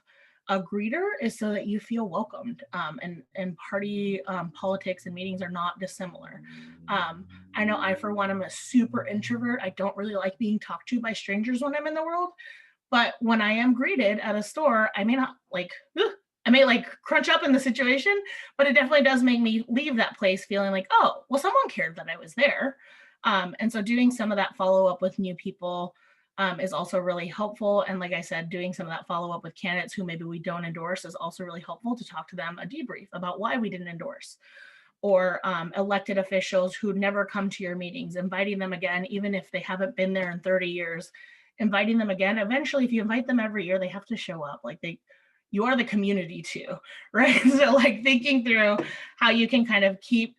a greeter is so that you feel welcomed. And party politics and meetings are not dissimilar. I know I, for one, am a super introvert. I don't really like being talked to by strangers when I'm in the world. But when I am greeted at a store, I may not like, I may like crunch up in the situation, but it definitely does make me leave that place feeling like, oh, well, someone cared that I was there. And so doing some of that follow-up with new people is also really helpful. And like I said, doing some of that follow-up with candidates who maybe we don't endorse is also really helpful to talk to them, a debrief about why we didn't endorse. Or elected officials who never come to your meetings, inviting them again, even if they haven't been there in 30 years, inviting them again. Eventually, if you invite them every year, they have to show up. Like you are the community too, right? So like thinking through how you can kind of keep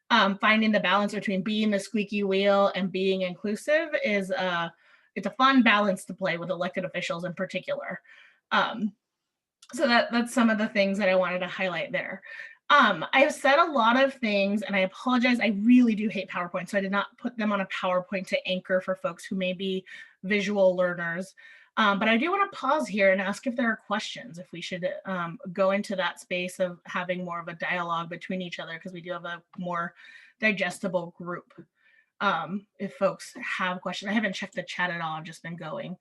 finding the balance between being the squeaky wheel and being inclusive is it's a fun balance to play with elected officials in particular. So that's some of the things that I wanted to highlight there. I've said a lot of things, and I apologize. I really do hate PowerPoint, so I did not put them on a PowerPoint to anchor for folks who may be visual learners. But I do want to pause here and ask if there are questions, if we should go into that space of having more of a dialogue between each other, because we do have a more digestible group. If folks have questions, I haven't checked the chat at all, I've just been going.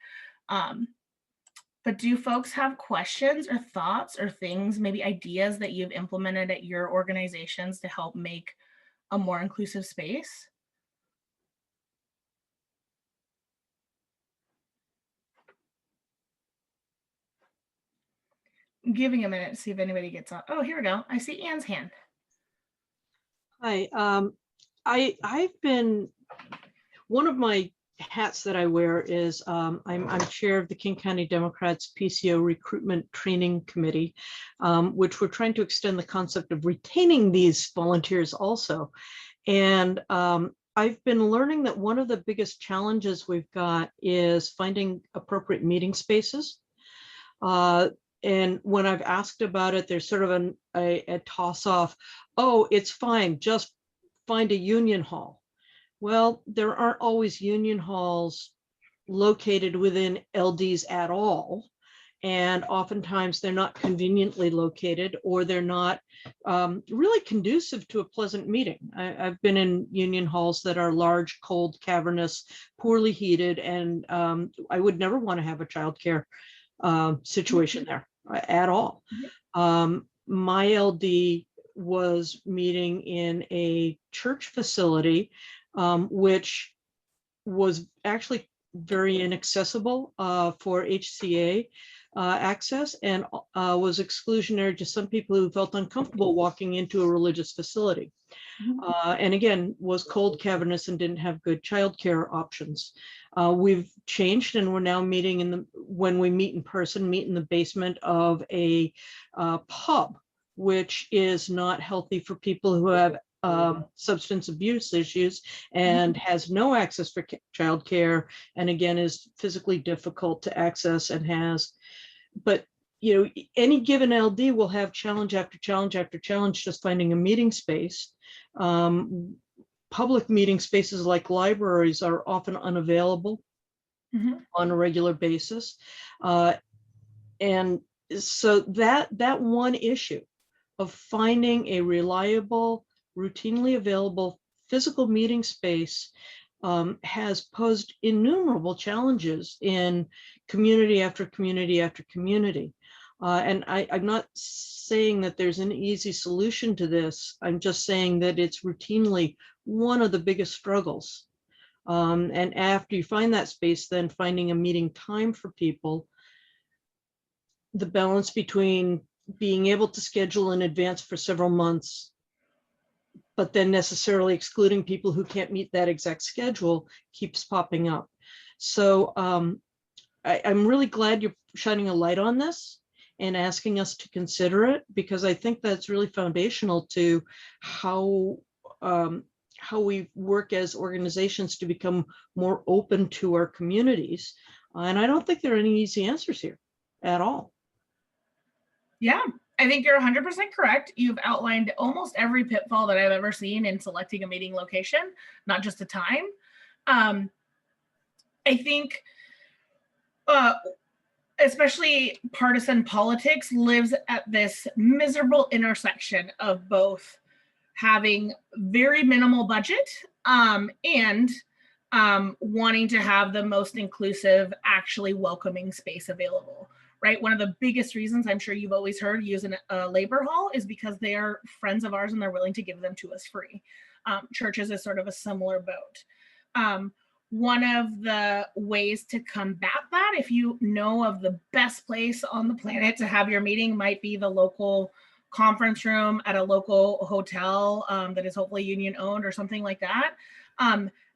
But do folks have questions or thoughts or things, maybe ideas that you've implemented at your organizations to help make a more inclusive space? I'm giving a minute to see if anybody gets on. Oh, here we go. I see Anne's hand. Hi, I've been, one of my hats that I wear is I'm chair of the King County Democrats PCO Recruitment Training Committee, which we're trying to extend the concept of retaining these volunteers also. And I've been learning that one of the biggest challenges we've got is finding appropriate meeting spaces. And when I've asked about it, there's sort of a toss off, oh, it's fine, just find a union hall. Well, there aren't always union halls located within LDs at all. And oftentimes they're not conveniently located, or they're not really conducive to a pleasant meeting. I've been in union halls that are large, cold, cavernous, poorly heated, and I would never want to have a childcare situation there at all. My LD was meeting in a church facility, which was actually very inaccessible for HCA access, and was exclusionary to some people who felt uncomfortable walking into a religious facility. And again, was cold, cavernous, and didn't have good childcare options. We've changed, and we're now meeting when we meet in person, meet in the basement of a pub, which is not healthy for people who have substance abuse issues and has no access for childcare, and again is physically difficult to access and has. But you know, any given LD will have challenge after challenge after challenge just finding a meeting space. Public meeting spaces like libraries are often unavailable on a regular basis, and so that one issue of finding a reliable, routinely available physical meeting space has posed innumerable challenges in community after community after community. And I'm not saying that there's an easy solution to this. I'm just saying that it's routinely one of the biggest struggles. And after you find that space, then finding a meeting time for people, the balance between being able to schedule in advance for several months, but then necessarily excluding people who can't meet that exact schedule keeps popping up. So I'm really glad you're shining a light on this and asking us to consider it, because I think that's really foundational to how we work as organizations to become more open to our communities. And I don't think there are any easy answers here at all. Yeah, I think you're 100% correct. You've outlined almost every pitfall that I've ever seen in selecting a meeting location, not just a time. I think especially partisan politics lives at this miserable intersection of both having very minimal budget and wanting to have the most inclusive, actually welcoming space available, right? One of the biggest reasons I'm sure you've always heard using a labor hall is because they are friends of ours and they're willing to give them to us free. Churches is sort of a similar boat. One of the ways to combat that, if you know of the best place on the planet to have your meeting, might be the local conference room at a local hotel that is hopefully union owned or something like that.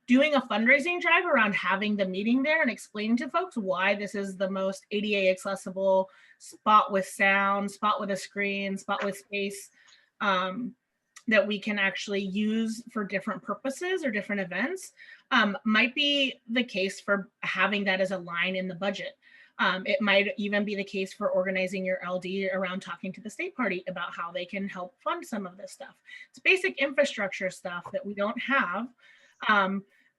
Doing a fundraising drive around having the meeting there and explaining to folks why this is the most ADA accessible spot with sound, spot with a screen, spot with space that we can actually use for different purposes or different events might be the case for having that as a line in the budget. It might even be the case for organizing your LD around talking to the state party about how they can help fund some of this stuff. It's basic infrastructure stuff that we don't have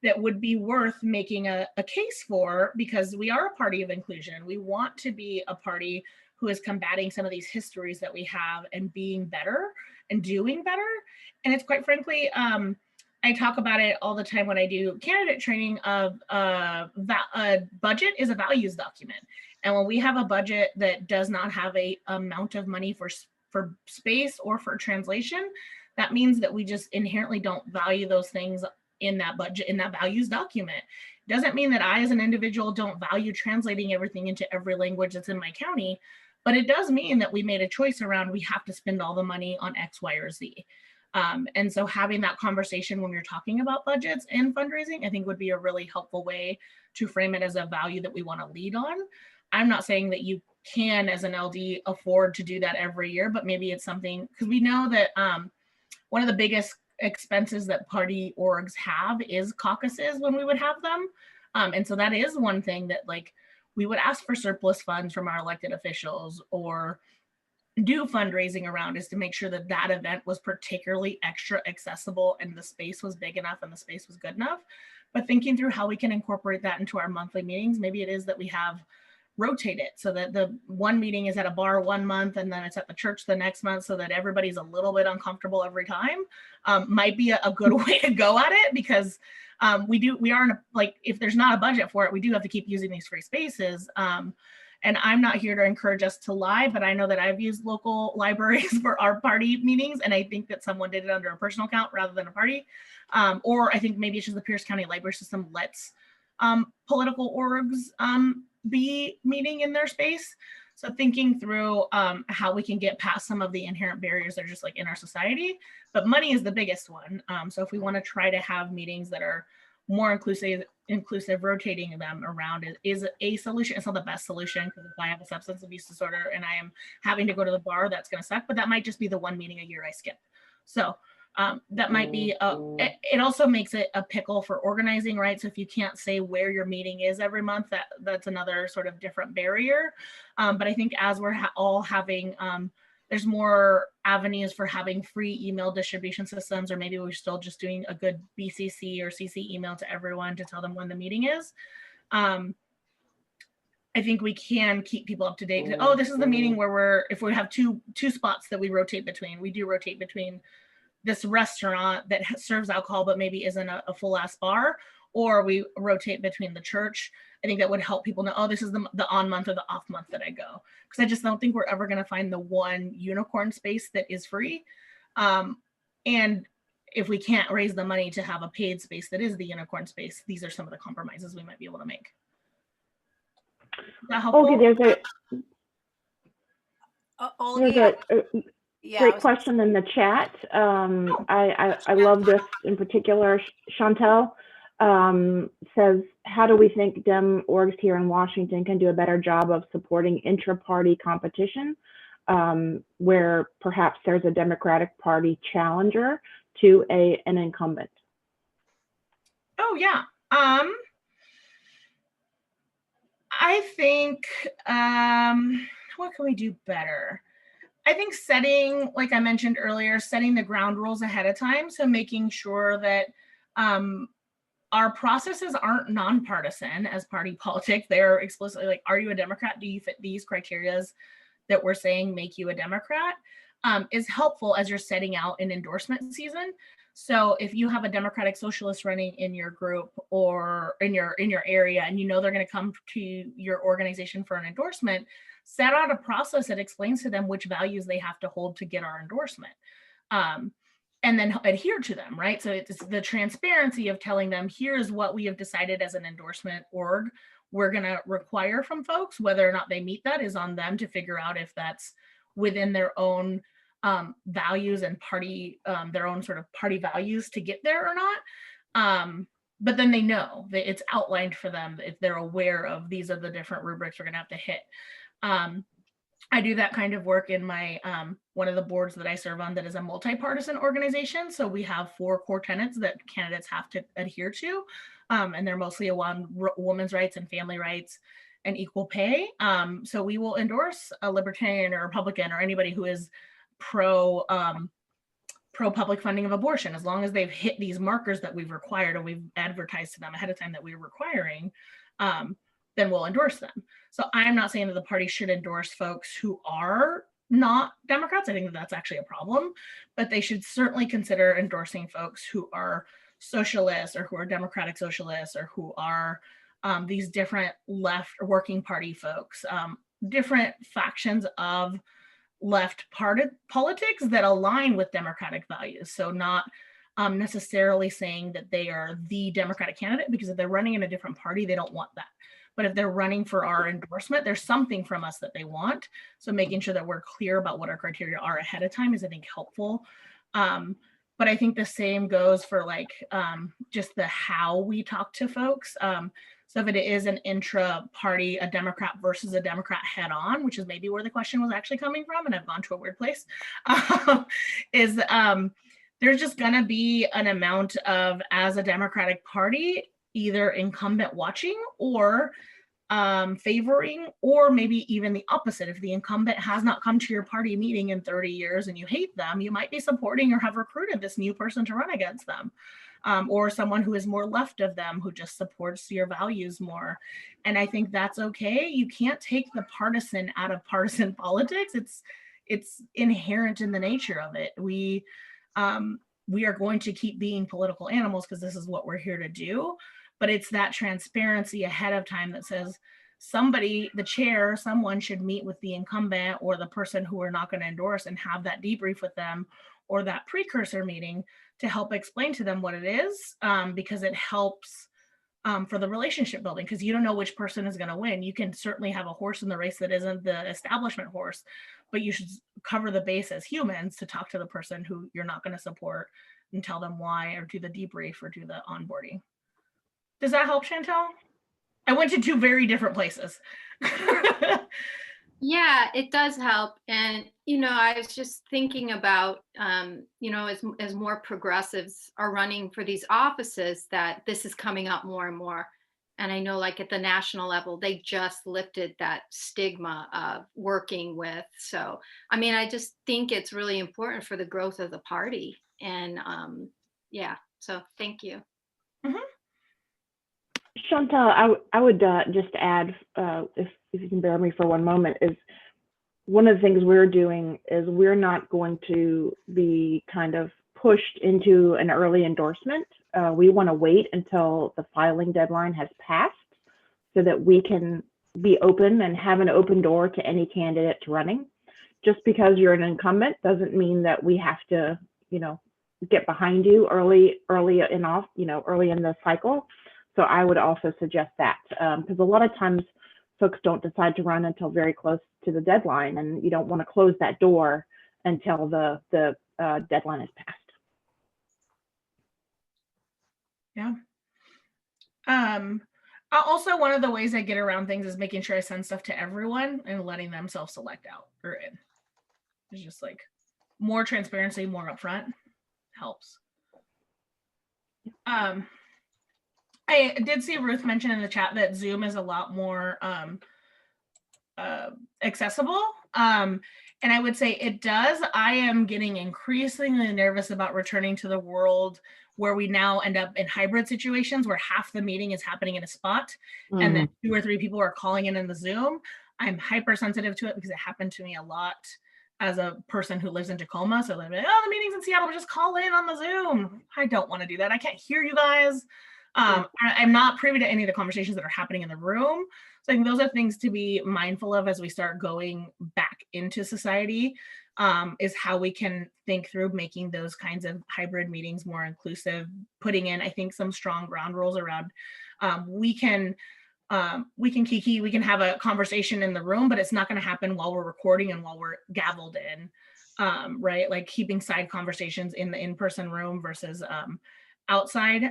that would be worth making a case for, because we are a party of inclusion. We want to be a party who is combating some of these histories that we have and being better and doing better. And it's quite frankly, I talk about it all the time when I do candidate training of a budget is a values document. And when we have a budget that does not have a amount of money for space or for translation, that means that we just inherently don't value those things in that budget, in that values document. Doesn't mean that I as an individual don't value translating everything into every language that's in my county, but it does mean that we made a choice around we have to spend all the money on X, Y, or Z. And so having that conversation when you're talking about budgets and fundraising, I think would be a really helpful way to frame it as a value that we want to lead on. I'm not saying that you can, as an LD, afford to do that every year, but maybe it's something, because we know that one of the biggest expenses that party orgs have is caucuses when we would have them. And so that is one thing that like we would ask for surplus funds from our elected officials or do fundraising around, is to make sure that that event was particularly extra accessible and the space was big enough and the space was good enough. But thinking through how we can incorporate that into our monthly meetings, maybe it is that we have rotate it so that the one meeting is at a bar one month and then it's at the church the next month, so that everybody's a little bit uncomfortable every time. Might be a good way to go at it, because we aren't like, if there's not a budget for it, we do have to keep using these free spaces. And I'm not here to encourage us to lie, but I know that I've used local libraries for our party meetings, and I think that someone did it under a personal account rather than a party. Or I think maybe it's just the Pierce County Library System lets political orgs be meeting in their space. So thinking through how we can get past some of the inherent barriers that are just like in our society, but money is the biggest one. So if we want to try to have meetings that are more inclusive, rotating them around is a solution. It's not the best solution, because if I have a substance abuse disorder and I am having to go to the bar, that's going to suck, but that might just be the one meeting a year I skip. So that might be, it also makes it a pickle for organizing, right? So if you can't say where your meeting is every month, that's another sort of different barrier. But I think as we're all having, there's more avenues for having free email distribution systems, or maybe we're still just doing a good BCC or CC email to everyone to tell them when the meeting is. I think we can keep people up to date. Oh, this is the meeting where if we have two spots that we rotate between, we do rotate between this restaurant that serves alcohol but maybe isn't a full ass bar, or we rotate between the church. I think that would help people know, oh, this is the on month or the off month that I go. Because I just don't think we're ever going to find the one unicorn space that is free. And if we can't raise the money to have a paid space that is the unicorn space, these are some of the compromises we might be able to make. Is that helpful? Okay, there's a Olga, yeah, great question in the chat. I love this in particular. Chantel says, how do we think Dem orgs here in Washington can do a better job of supporting intra-party competition where perhaps there's a Democratic Party challenger to an incumbent? Oh, yeah. I think, what can we do better? I think setting, like I mentioned earlier, setting the ground rules ahead of time. So making sure that our processes aren't nonpartisan as party politics. They're explicitly like, are you a Democrat? Do you fit these criterias that we're saying make you a Democrat? Is helpful as you're setting out an endorsement season. So if you have a Democratic Socialist running in your group or in your area, and you know they're going to come to your organization for an endorsement, set out a process that explains to them which values they have to hold to get our endorsement, and then adhere to them, right? So it's the transparency of telling them, here's what we have decided as an endorsement org we're going to require from folks. Whether or not they meet that is on them to figure out if that's within their own values and party, their own sort of party values to get there or not. But then they know that it's outlined for them if they're aware of these are the different rubrics we're gonna have to hit. I do that kind of work in my, one of the boards that I serve on that is a multi-partisan organization. So we have 4 core tenets that candidates have to adhere to. And they're mostly around women's rights and family rights and equal pay. So we will endorse a Libertarian or Republican or anybody who is pro public funding of abortion, as long as they've hit these markers that we've required and we've advertised to them ahead of time that we're requiring, then we'll endorse them. So I'm not saying that the party should endorse folks who are not Democrats. I think that that's actually a problem, but they should certainly consider endorsing folks who are socialists or who are Democratic socialists or who are these different left or working party folks, different factions of left politics that align with Democratic values. So not necessarily saying that they are the Democratic candidate, because if they're running in a different party, they don't want that. But if they're running for our endorsement, there's something from us that they want. So making sure that we're clear about what our criteria are ahead of time is, I think, helpful. But I think the same goes for like just the how we talk to folks. So if it is an intra-party, a Democrat versus a Democrat head-on, which is maybe where the question was actually coming from, and I've gone to a weird place, is there's just gonna be an amount of, as a Democratic Party, either incumbent watching or favoring, or maybe even the opposite. If the incumbent has not come to your party meeting in 30 years and you hate them, you might be supporting or have recruited this new person to run against them. Or someone who is more left of them, who just supports your values more. And I think that's okay. You can't take the partisan out of partisan politics. It's inherent in the nature of it. We are going to keep being political animals because this is what we're here to do. But it's that transparency ahead of time that says somebody, the chair, someone should meet with the incumbent or the person who we're not going to endorse and have that debrief with them, or that precursor meeting, to help explain to them what it is, because it helps for the relationship building, because you don't know which person is going to win. You can certainly have a horse in the race that isn't the establishment horse, but you should cover the base as humans to talk to the person who you're not going to support and tell them why, or do the debrief or do the onboarding. Does that help, Chantel? I went to 2 very different places. Yeah, it does help. And, you know, I was just thinking about, you know, as more progressives are running for these offices, that this is coming up more and more. And I know, like, at the national level, they just lifted that stigma of working with. So, I mean, I just think it's really important for the growth of the party. And yeah, so thank you. Mm-hmm. Chantal, I would just add, if you can bear with me for one moment, is one of the things we're doing is we're not going to be kind of pushed into an early endorsement. We want to wait until the filing deadline has passed so that we can be open and have an open door to any candidates running. Just because you're an incumbent doesn't mean that we have to, get behind you early in the cycle. So I would also suggest that, because a lot of times folks don't decide to run until very close to the deadline, and you don't want to close that door until the deadline is passed. Yeah. Also, one of the ways I get around things is making sure I send stuff to everyone and letting them self-select out or in. It's just like more transparency, more upfront helps. I did see Ruth mention in the chat that Zoom is a lot more accessible. And I would say it does. I am getting increasingly nervous about returning to the world where we now end up in hybrid situations where half the meeting is happening in a spot and then 2 or 3 people are calling in the Zoom. I'm hypersensitive to it because it happened to me a lot as a person who lives in Tacoma. So they're like, oh, the meeting's in Seattle, just call in on the Zoom. I don't want to do that. I can't hear you guys. I'm not privy to any of the conversations that are happening in the room. So I think those are things to be mindful of as we start going back into society, is how we can think through making those kinds of hybrid meetings more inclusive, putting in, I think, some strong ground rules around we can kiki, we can have a conversation in the room, but it's not going to happen while we're recording and while we're gavelled in, right? Like keeping side conversations in the in-person room versus outside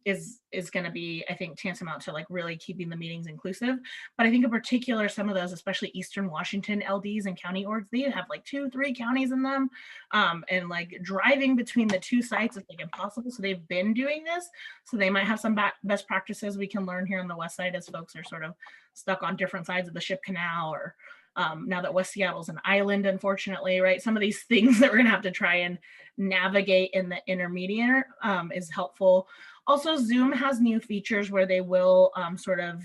is going to be, I think, tantamount to like really keeping the meetings inclusive. But I think in particular, some of those, especially Eastern Washington LDs and county orgs, they have like 2-3 counties in them, and like driving between the 2 sites is like impossible. So they've been doing this, so they might have some best practices we can learn here on the west side as folks are sort of stuck on different sides of the Ship Canal, or now that West Seattle's an island, unfortunately, right? Some of these things that we're gonna have to try and navigate in the intermediate is helpful. Also, Zoom has new features where they will sort of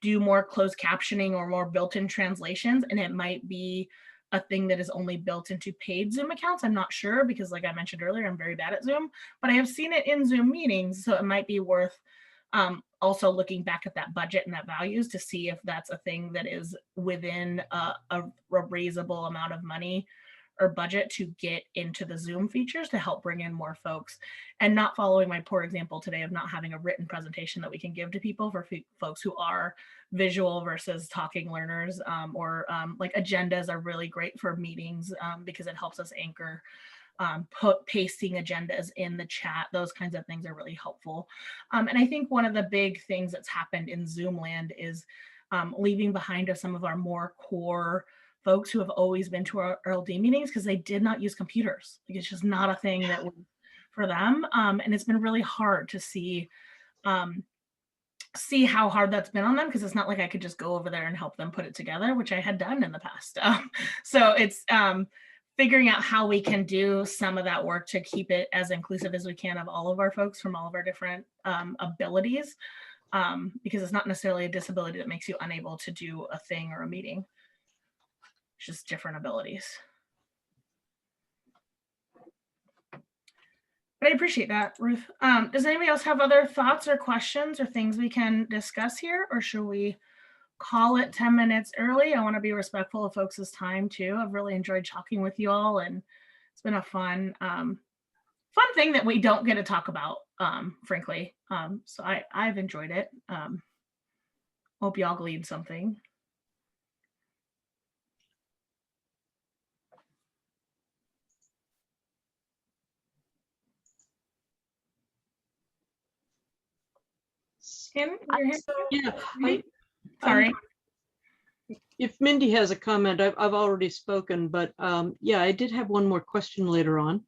do more closed captioning or more built-in translations, and it might be a thing that is only built into paid Zoom accounts. I'm not sure, because like I mentioned earlier, I'm very bad at Zoom, but I have seen it in Zoom meetings, so it might be worth also looking back at that budget and that values to see if that's a thing that is within a raisable amount of money or budget to get into the Zoom features to help bring in more folks, and not following my poor example today of not having a written presentation that we can give to people for folks who are visual versus talking learners, or like agendas are really great for meetings because it helps us anchor. Pasting agendas in the chat, those kinds of things are really helpful. And I think one of the big things that's happened in Zoom land is leaving behind of some of our more core folks who have always been to our LD meetings because they did not use computers. Like, it's just not a thing that was for them. And it's been really hard to see how hard that's been on them, because it's not like I could just go over there and help them put it together, which I had done in the past. So it's figuring out how we can do some of that work to keep it as inclusive as we can of all of our folks from all of our different abilities, because it's not necessarily a disability that makes you unable to do a thing or a meeting. It's just different abilities. But I appreciate that, Ruth. Does anybody else have other thoughts or questions or things we can discuss here, or should we call it 10 minutes early? I want to be respectful of folks' time too. I've really enjoyed talking with you all, and it's been a fun thing that we don't get to talk about, frankly. So I've enjoyed it. Hope y'all gleaned something. Kim, you're here? Yeah, Sorry. If Mindy has a comment, I've already spoken, but yeah, I did have one more question later on.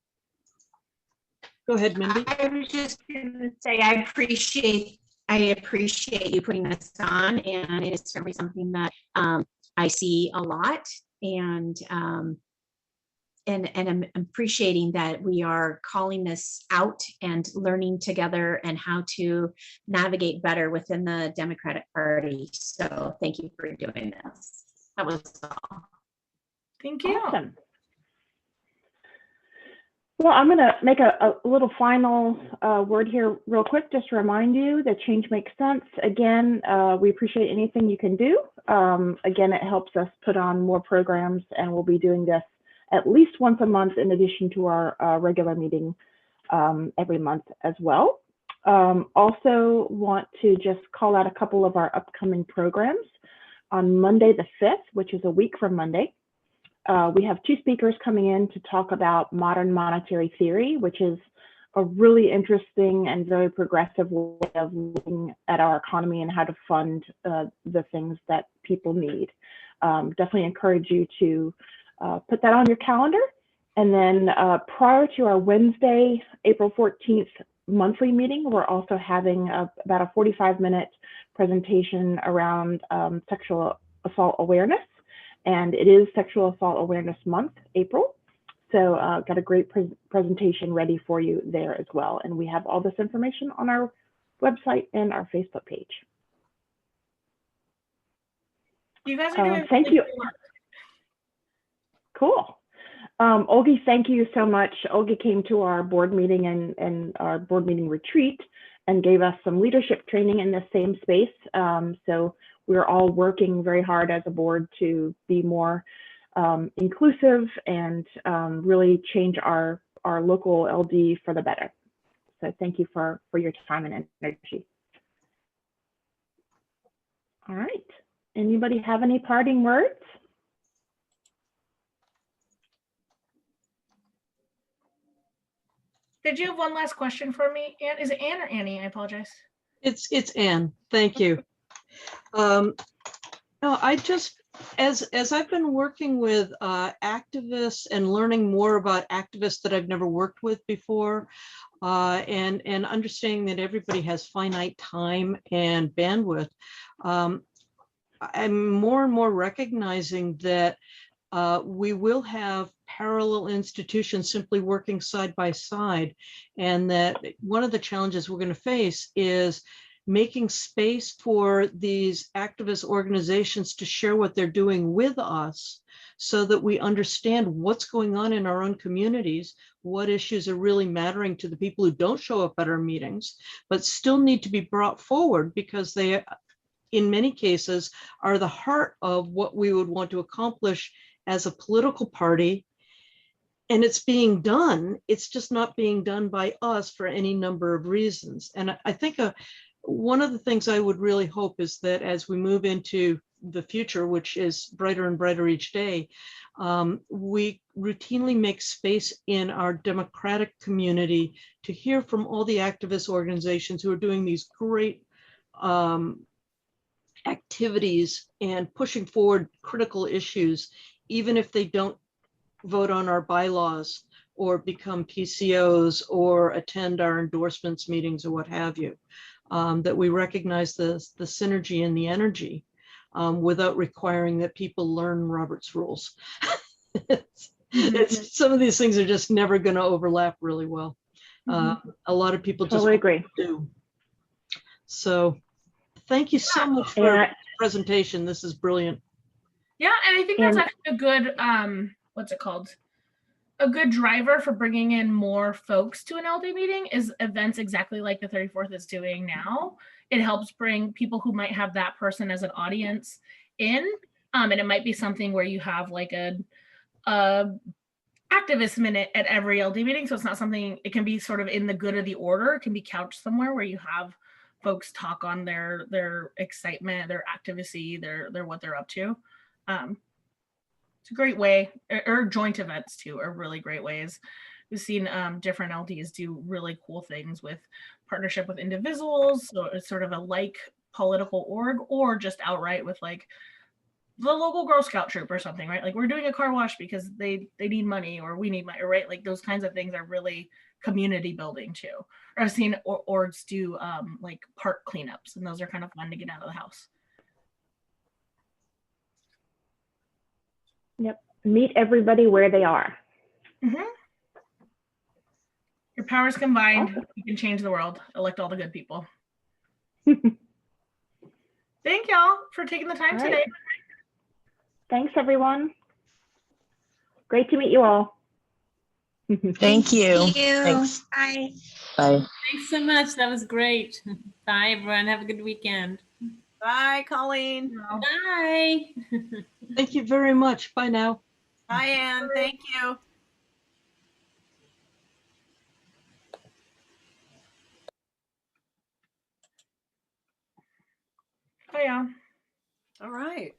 Go ahead, Mindy. I was just going to say I appreciate you putting this on, and it is certainly something that I see a lot, and I'm appreciating that we are calling this out and learning together and how to navigate better within the Democratic Party. So thank you for doing this. That was all. Thank you. Awesome. Well, I'm going to make a little final word here real quick, just to remind you that change makes sense. Again, we appreciate anything you can do. Again, it helps us put on more programs, and we'll be doing this at least once a month in addition to our regular meeting every month as well. Also want to just call out a couple of our upcoming programs. On Monday the 5th, which is a week from Monday, we have 2 speakers coming in to talk about modern monetary theory, which is a really interesting and very progressive way of looking at our economy and how to fund the things that people need. Definitely encourage you to put that on your calendar. And then prior to our Wednesday, April 14th monthly meeting, we're also having about a 45-minute presentation around sexual assault awareness. And it is Sexual Assault Awareness Month, April. So got a great presentation ready for you there as well. And we have all this information on our website and our Facebook page. You guys are doing thank really you. good work. Cool. Olgi, thank you so much. Olgi came to our board meeting and our board meeting retreat and gave us some leadership training in the same space. So we're all working very hard as a board to be more inclusive and really change our local LD for the better. So thank you for your time and energy. All right. Anybody have any parting words? Did you have one last question for me, Anne? Is it Anne or Annie? I apologize. It's Anne. Thank you. No, I just, as I've been working with activists and learning more about activists that I've never worked with before, and understanding that everybody has finite time and bandwidth, I'm more and more recognizing that we will have parallel institutions simply working side by side, and that one of the challenges we're going to face is making space for these activist organizations to share what they're doing with us so that we understand what's going on in our own communities, what issues are really mattering to the people who don't show up at our meetings, but still need to be brought forward because they, in many cases, are the heart of what we would want to accomplish as a political party. And it's being done, it's just not being done by us for any number of reasons. And I think one of the things I would really hope is that as we move into the future, which is brighter and brighter each day, we routinely make space in our democratic community to hear from all the activist organizations who are doing these great activities and pushing forward critical issues, even if they don't vote on our bylaws or become PCOs or attend our endorsements meetings or what have you. That we recognize the synergy and the energy without requiring that people learn Robert's rules. Some of these things are just never going to overlap really well. A lot of people just agree. do. So thank you so much for the presentation. This is brilliant. Yeah, and I think that's actually a good, what's it called? A good driver for bringing in more folks to an LD meeting is events exactly like the 34th is doing now. It helps bring people who might have that person as an audience in, and it might be something where you have like a activist minute at every LD meeting. So it's not something, it can be sort of in the good of the order. It can be couched somewhere where you have folks talk on their excitement, their activism, their what they're up to. It's a great way, or joint events too are really great ways. We've seen different LDs do really cool things with partnership with individuals, so it's sort of a like political org, or just outright with like the local Girl Scout troop or something, right? Like we're doing a car wash because they need money or we need money, right? Like those kinds of things are really community building too. Or I've seen orgs do like park cleanups, and those are kind of fun to get out of the house. Yep. Meet everybody where they are. Your powers combined, you can change the world. Elect all the good people. Thank y'all for taking the time today. Thanks, everyone. Great to meet you all. Thank you. Thank you. Thanks. Bye. Bye. Thanks so much. That was great. Bye, everyone. Have a good weekend. Bye, Colleen. Bye. Thank you very much. Bye now. Bye, Ann. Thank you. Oh, yeah. All right.